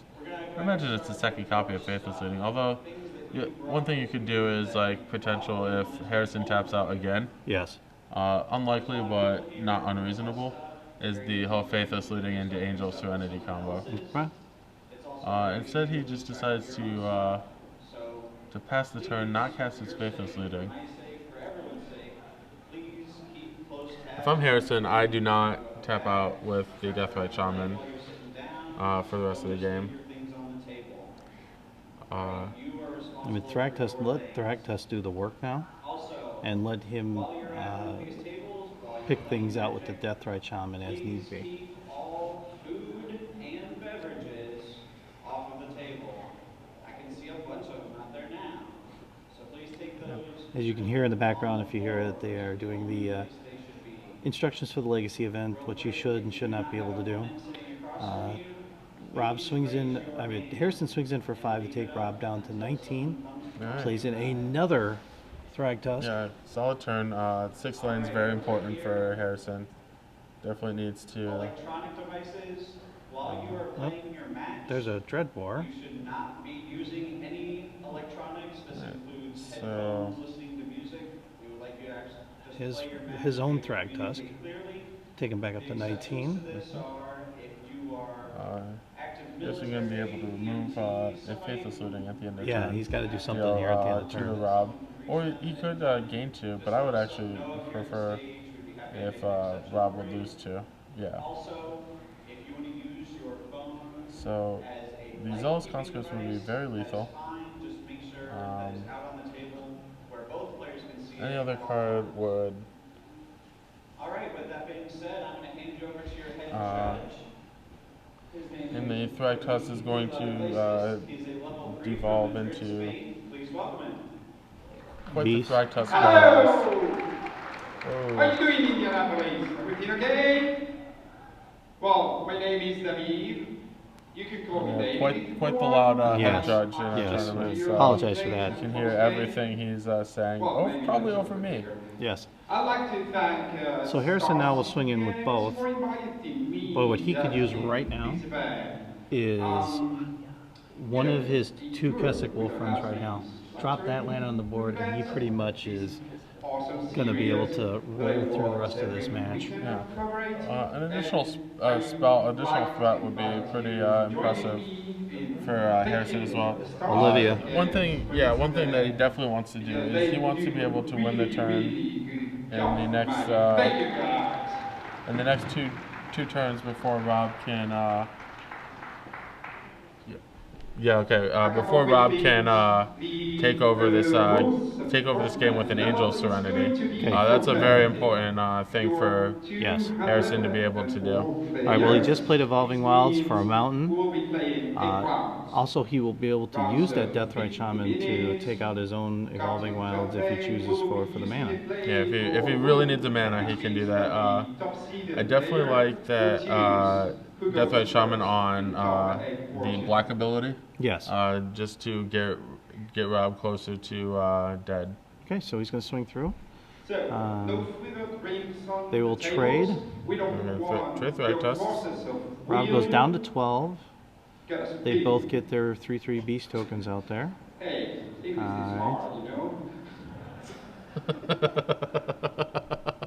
I imagine it's the second copy of Faithless Looting, although one thing you could do is like potential if Harrison taps out again. yes. Unlikely, but not unreasonable, is the whole Faithless Looting into Angel Serenity combo. Okay. Instead, he just decides to pass the turn, not cast his Faithless Looting. If I'm Harrison, I do not tap out with the Deathrite Shaman for the rest of the game. I mean, let Thragtusk do the work now, and let him pick things out with the Deathrite Shaman as need be. Keep all food and beverages off of the table. I can see a bunch of them out there now. As you can hear in the background, if you hear it, they are doing the instructions for the Legacy event, what you should and should not be able to do. Rob swings in, Harrison swings in for 5 to take Rob down to 19. Alright. Plays in another Thragtusk. Yeah, solid turn. 6 lanes very important for Harrison. Definitely needs to. Electronic devices, while you are playing your match, There's a Dreadbore. you should not be using any electronics. This includes so- headphones, listening to music. We would like you to actually just play your match. His own and Thragtusk. communicate clearly. Take him back up to The exceptions 19. to this are if you are active Guess you're going to be able to remove if Faithless Looting at the end of the Yeah, turn. he's got to do something Deal, here at the end of the 2 to turn. Rob. Or he could gain 2, but I would actually prefer if Rob would lose 2. Yeah. Also, if you want to use your phone So as a these light Zealous giving Conscripts would be device, very that's lethal. fine. Just make sure that it's out on the table where both players can see Any it. other card would. All right, with that being said, I'm going to hand you over to your head judge. His name And the Thragtusk is going to He's a level 3 devolve from Madrid, into Spain. Please welcome him. quite the Beast. Thragtusk. Hello! How Oh. are you doing, Indianapolis? Everything okay? Well, my name is David. You can call me Yeah, David. quite the loud head Yes. judge in a Yes. tournament. Apologize for that. You can hear everything he's saying. Well, Oh, maybe probably that's over me. Yes. I'd like to thank. So Harrison now will swing in with Stars both. for inviting me But what he could use to right now this event. is one you know, of his the 2 tour Keswick with Wolf runs right now. Drop that land on the board, and he pretty much is awesome going to be able series. to roll through the rest of this match. Yeah. Coverage. An additional additional threat would be pretty impressive for Harrison as well. Olivia. One thing that he definitely wants to do is he wants to be able to win the turn in the next Thank you guys. in the next two turns before Rob can. Before Rob can take over this game with an Angel of Serenity. That's a very important thing for Yes. Harrison to be able to do. All right, well, he just played Evolving Wilds for a mountain. Who will be playing Also, he will be able to use that Deathrite Shaman to take out his own Evolving Wilds if he chooses for the mana. Yeah, if he really needs a mana, he can do that. I definitely like that Deathrite Shaman on the black ability. Yes. Just to get Rob closer to dead. Okay, so he's going to swing through. No swivel rings on They will the tables. trade. We don't Okay, want trade your Thragtusk. forces of Rob goes will. down to 12. Get us a They big- both get their 3/3 beast tokens out there. Hey, English is Alright. hard, you know.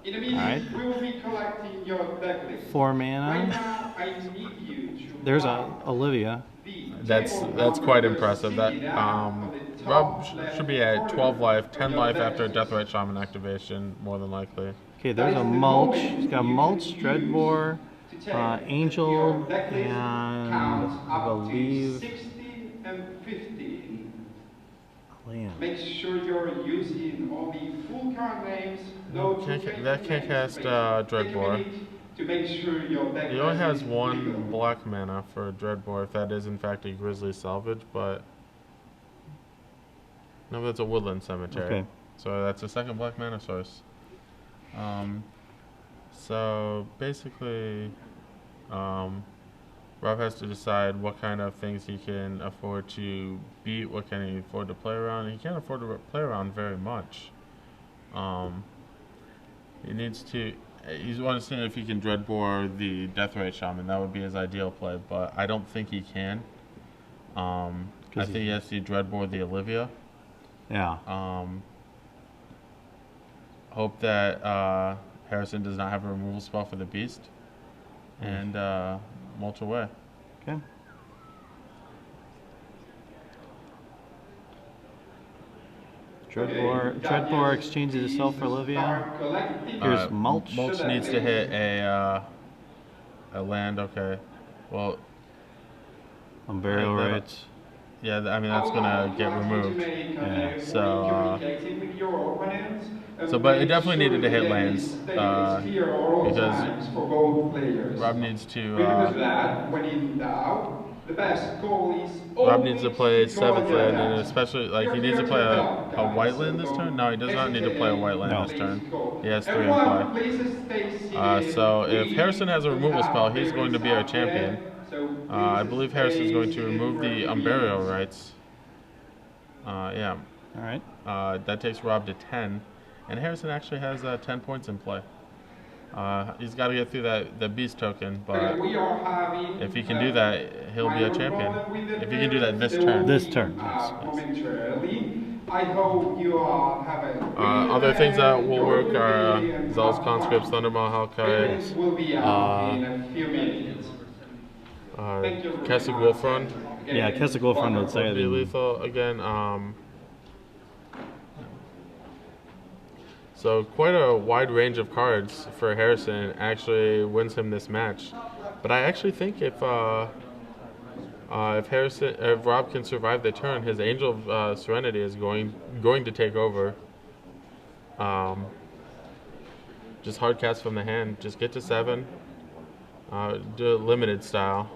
In a minute, Alright. we will be collecting your deck list. 4 Right mana. now, I need you to There's find Olivia. the That's table quite number impressive. That 69 on the top Rob left should be at corner 12 life, of 10 your life deck after list. Deathrite Shaman activation, more than likely. Okay, there's a mulch. He's got mulch, Dreadbore, Angel, and I believe 16 and 15. land. Make sure you're using only full card names. No That can't cast Dreadbore. To make sure your deck He only list has is 1 legal. black mana for Dreadbore, if that is in fact a Grizzly Salvage, but no, that's a Woodland Cemetery. Okay. So that's a 2nd black mana source. So basically, Rob has to decide what kind of things he can afford to beat, what can he afford to play around. He can't afford to play around very much. He needs to. He's want to see if he can Dreadbore the Deathrite Shaman. That would be his ideal play, but I don't think he can. I think he has to Dreadbore the Olivia. Yeah. Hope that Harrison does not have a removal spell for the beast, and mulch away. Okay. Dreadbore exchanges itself for Olivia. Here's mulch. Mulch needs to hit a land. Okay. Well, Burial that'll- rates. yeah. I mean that's gonna get removed. Yeah, so, but it definitely needed to hit lands because for both players. Rob needs to. Remember that when in doubt, The best goalies Rob needs to play always go 7th at their land, and best. especially, like, You're he needs to here play help, a white guys. land this turn. No, he does not need to play a white land No. this turn. He has 3 in Everyone, play. please stay So if seated. Harrison has a We removal have spell, he's very going to be our staff champion. here, so I please believe stay Harrison's going to seated remove for the a few unburial minutes. rights. Yeah. All right. That takes Rob to 10. And Harrison actually has 10 points in play. He's got to get through the beast token, but Okay, we are having, if he can do that, he'll be a minor champion. problem with the If he can do that this players, turn. This turn, yes, yes. momentarily. I hope you all have a Other things that will work are and Zealous have Conscripts, fun. Thundermaw, Payments Hellkite, will be out in a few minutes. Thank you very Keswick much. Wolf Run Yeah, Keswick Wolf Run would say would be that. lethal again. So quite a wide range of cards for Harrison actually wins him this match. But I actually think if Rob can survive the turn, his Angel of Serenity is going to take over. Just hard cast from the hand. Just get to 7. Do it limited style.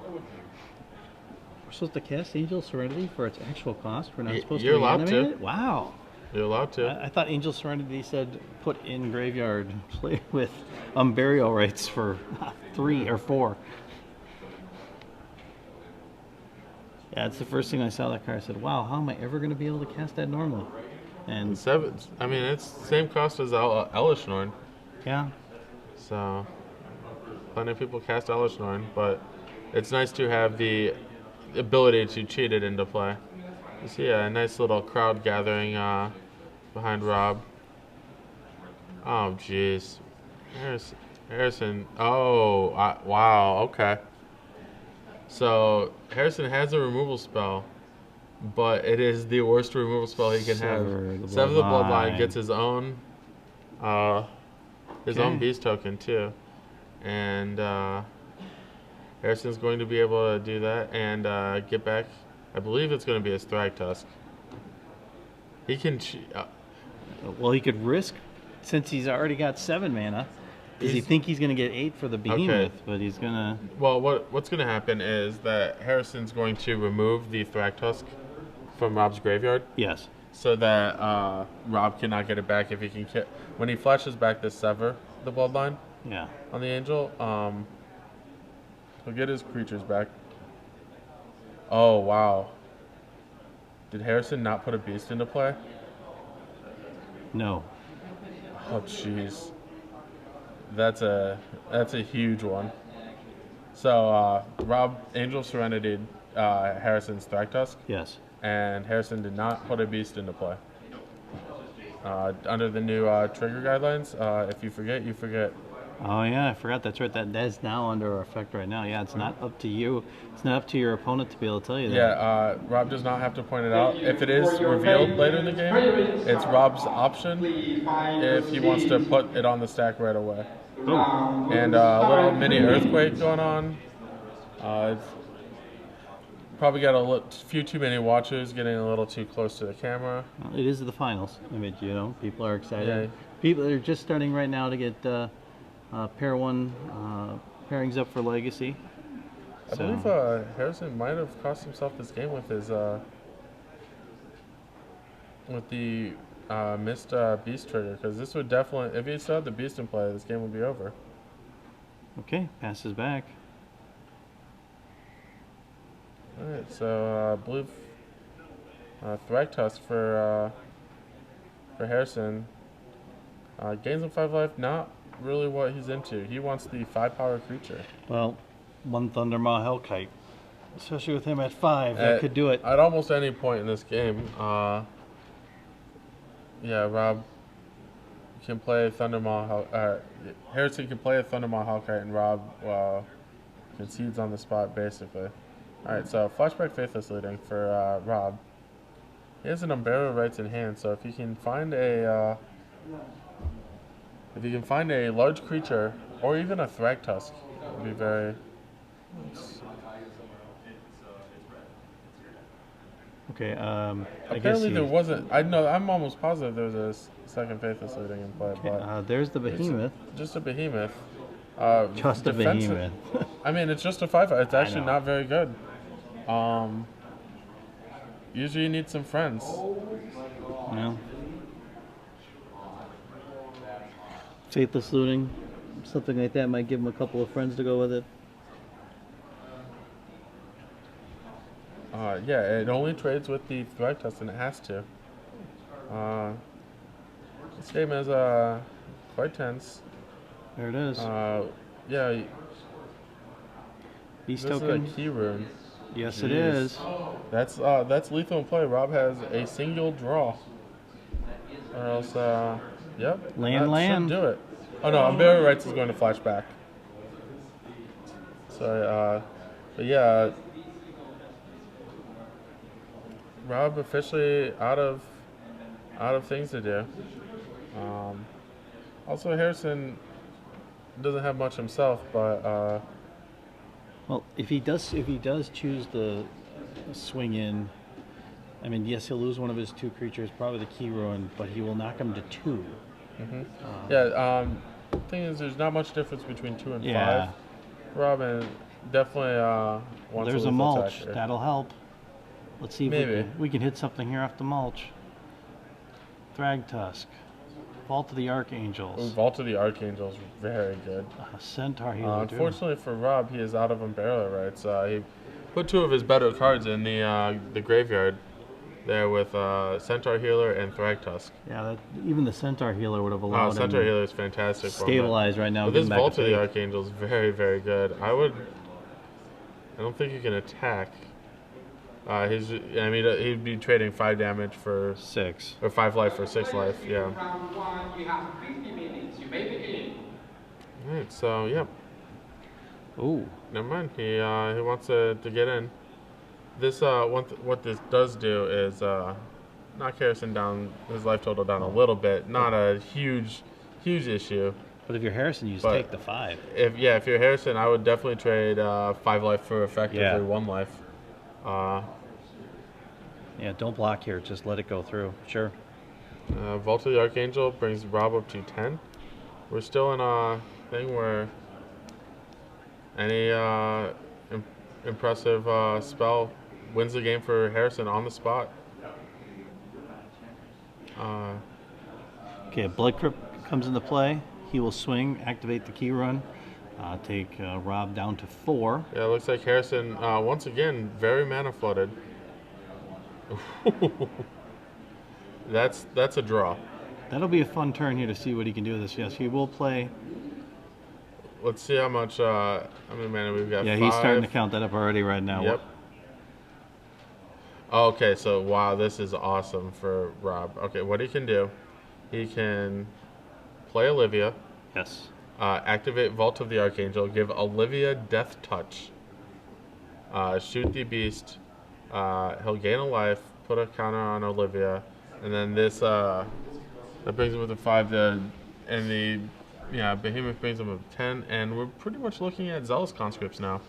We're supposed to cast Angel Serenity for its actual cost. We're not supposed you're to allowed to. reanimate it? Wow. You're allowed to. I thought Angel Serenity said put in graveyard, play with burial rights for 3 or 4. Yeah, it's the first thing I saw that card. I said, wow, how am I ever going to be able to cast that normally? And 7. I mean, it's the same cost as Elish Norn. yeah, So, plenty of people cast Elish Norn, but it's nice to have the ability to cheat it into play. You see a nice little crowd gathering behind Rob. Oh, jeez. Harrison. Oh, wow. Okay. So, Harrison has a removal spell, but it is the worst removal spell he can have. Sever the Bloodline gets his own beast token, too. And Harrison's going to be able to do that and get back. I believe it's going to be his Thragtusk. He can. well, he could risk, since he's already got 7 mana. Does he think he's going to get 8 for the Behemoth? Okay. But he's going to. Well, what's going to happen is that Harrison's going to remove the Thragtusk from Rob's graveyard. Yes. So that Rob cannot get it back if he can. When he flashes back this Sever the Bloodline Yeah. on the Angel, he'll get his creatures back. Oh, wow. Did Harrison not put a beast into play? No. Oh, jeez. That's a huge one. So, Rob, Angel of Serenity, Harrison's Thragtusk, Yes. and Harrison did not put a beast into play. Under the new trigger guidelines, if you forget, you forget. Oh yeah, I forgot. That's right. That is now under effect right now. Yeah, it's not up to you. It's not up to your opponent to be able to tell you that. Yeah, Rob does not have to point it out. If it is revealed later in the game, it's Rob's option if he wants to put it on the stack right away. Oh. And a little mini earthquake going on. It's probably got a few too many watchers getting a little too close to the camera. Well, it is the finals. I mean, you know, people are excited. Yeah. People are just starting right now to get pair 1 pairings up for Legacy. I believe Harrison might have cost himself this game with his with the missed beast trigger, because this would definitely, if he still had the beast in play, this game would be over. Okay, passes back. All right, so blue Thragtusk for Harrison. Gains of 5 life, not really what he's into. He wants the 5-power creature. Well, 1 Thundermaw Hellkite, especially with him at 5, that could do it. At almost any point in this game, yeah, Rob can play Thundermaw. Harrison can play a Thundermaw Hellkite, and Rob concedes on the spot, basically. All right, so Flashback Faithless leading for Rob. He has an Unburial Rights in hand, so if he can find a large creature or even a Thragtusk, it would be very. Okay, I guess Apparently there wasn't. I'm almost positive there was a second Faithless leading in play, but there's the it's Behemoth. just a Behemoth. Just a Defensive- Behemoth. I mean, it's just a 5. It's actually know. not very good. Usually you need some friends. Well, faithless looting, something like that might give him a couple of friends to go with it. Yeah, it only trades with the threat test, and it has to. This game is quite tense. There it is. Yeah, Beast this token. is a key rune. Yes, it Jeez. is. That's lethal in play. Rob has a single draw. Or else, yep. Land. Should do it. Oh no, Unburied Rights is going to flashback. So, but yeah, Rob officially out of things to do. Also, Harrison doesn't have much himself, but Well, if he does choose the swing in, I mean, yes, he'll lose one of his 2 creatures, probably the key ruin, but he will knock him to 2. yeah. Thing is, there's not much difference between 2 and Yeah. 5. Robin definitely wants There's a lethal mulch. attack here. That'll help. Let's see if Maybe. we can hit something here off the mulch. Thrag Tusk. Vault of the Ooh, Archangels. Vault of the Archangels, very good. Centaur Healer. too. Unfortunately for Rob, he is out of Unburied Rights. He put 2 of his better cards in the graveyard there with Centaur Healer and Thrag Tusk. Yeah, even the Centaur Healer would have allowed him Centaur to Healer is fantastic. for him. stabilize right now. But get this him back Vault to of the faith. Archangel is very, very good. I don't think you can attack. He'd be trading 5 damage for 6. or 5 life for 6 life. Yeah. Round 1, you have 50 minutes. You may begin. All right. So yep. Ooh. Never mind. He wants to get in. This what this does do is knock Harrison down, his life total down a little bit. Not a huge issue. But if you're Harrison, you just But take the 5. If you're Harrison, I would definitely trade 5 life for effectively Yeah. 1 life. Yeah, don't block here. Just let it go through. Sure. Vault of the Archangel brings Rob up to 10. We're still in a thing where any impressive spell wins the game for Harrison on the spot. Okay, Blood Crypt comes into play. He will swing, activate the key run, take Rob down to 4. Yeah, it looks like Harrison, once again, very mana flooded. That's a draw. That'll be a fun turn here to see what he can do with this. Yes, he will play. Let's see how many mana we've got. Yeah, 5. he's starting to count that up already right now. Yep. Okay, so wow, this is awesome for Rob. Okay, what he can do, he can play Olivia, Yes. activate Vault of the Archangel, give Olivia Death Touch, shoot the beast, he'll gain a life, put a counter on Olivia, and then this that brings him up to 5. Behemoth brings him up to 10, and we're pretty much looking at Zealous Conscripts now.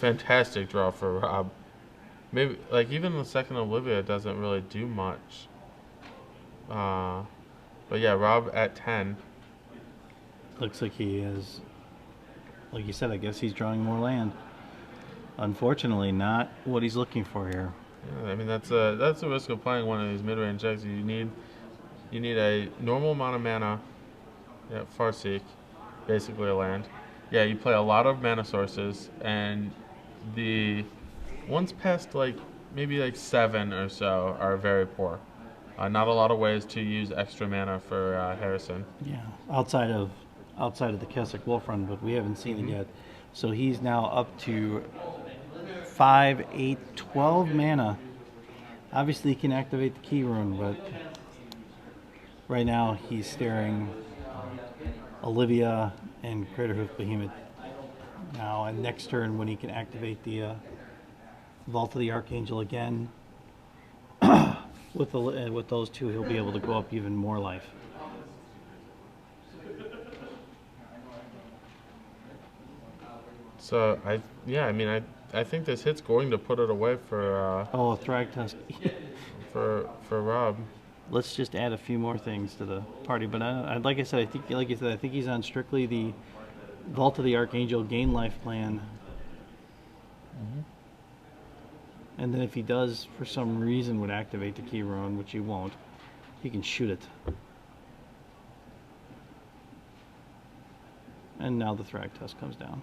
Fantastic draw for Rob. Maybe even the second Olivia doesn't really do much. But yeah, Rob at 10. Looks like he is, like you said, I guess he's drawing more land. Unfortunately, not what he's looking for here. Yeah, I mean that's a risk of playing one of these mid-range decks. You need a normal amount of mana. Yeah, Farseek, basically a land. Yeah, you play a lot of mana sources, and the ones past maybe 7 or so are very poor. Not a lot of ways to use extra mana for Harrison. Yeah, outside of the Keswick Wolf Run, but we haven't seen it yet. So he's now up to 5, 8, 12 mana. Obviously, he can activate the key rune, but right now he's staring Olivia and Craterhoof Behemoth. Now, and next turn when he can activate the Vault of the Archangel again, with those 2, he'll be able to go up even more life. So I think this hit's going to put it away for Oh, Thrag Tusk. for Rob. Let's just add a few more things to the party. But like I said, I think he's on strictly the Vault of the Archangel gain life plan. And then if he does, for some reason, would activate the key rune, which he won't, he can shoot it. And now the Thragtusk comes down.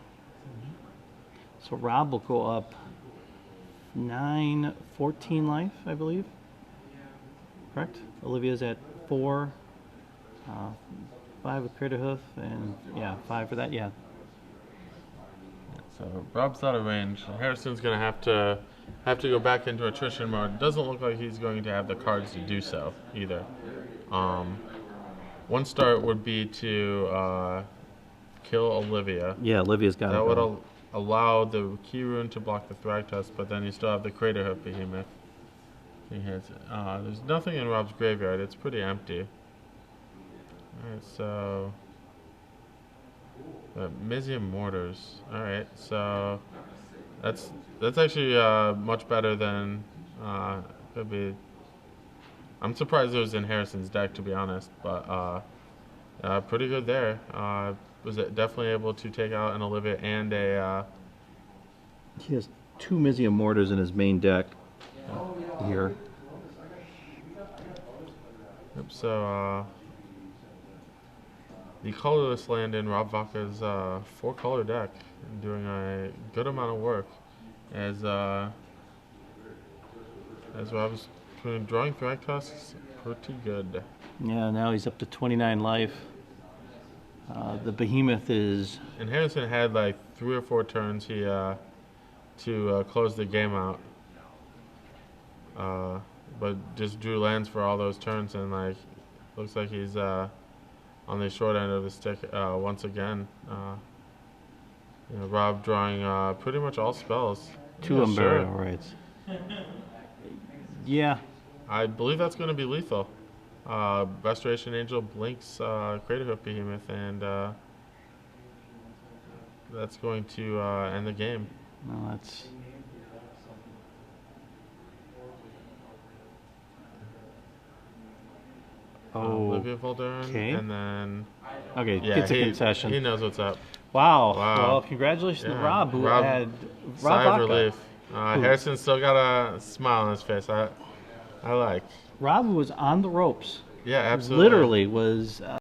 So Rob will go up 14 life, I believe. Correct? Olivia's at 4. 5 with Crater Hoof, and yeah, 5 for that, yeah. So Rob's out of range. Harrison's gonna have to go back into attrition mode. Doesn't look like he's going to have the cards to do so either. One start would be to kill Olivia. Yeah, Olivia's got That it. would allow the key rune to block the Thragtusk, but then you still have the Crater Hoof Behemoth. He hits it. There's nothing in Rob's graveyard. It's pretty empty. Alright, so Mizium Mortars. Alright, so that's actually much better than could be. I'm surprised it was in Harrison's deck, to be honest, but pretty good there. Was it definitely able to take out an Olivia and a He has 2 Mizium Mortars in his main deck here. Yep, so the colorless land in Rob Vaca's 4-color deck, doing a good amount of work as Rob's drawing Thragtusks pretty good. Yeah, now he's up to 29 life. The Behemoth is... And Harrison had like 3 or 4 turns to close the game out. But just drew lands for all those turns, and like looks like he's on the short end of the stick once again. Rob drawing pretty much all spells. 2 Yeah, Unburial sure. Rites. Yeah. I believe that's going to be lethal. Restoration Angel blinks Crater Hoof Behemoth, and that's going to end the game. No, that's... Olivia Voldaren, Okay. and then Okay, yeah, gets a he concession. knows what's up. Wow. Wow. Well, congratulations to Yeah. Rob, who Rob- had Sigh of Vaca. relief. Harrison still got a smile on his face. I like. Rob was on the ropes. Yeah, absolutely. Literally was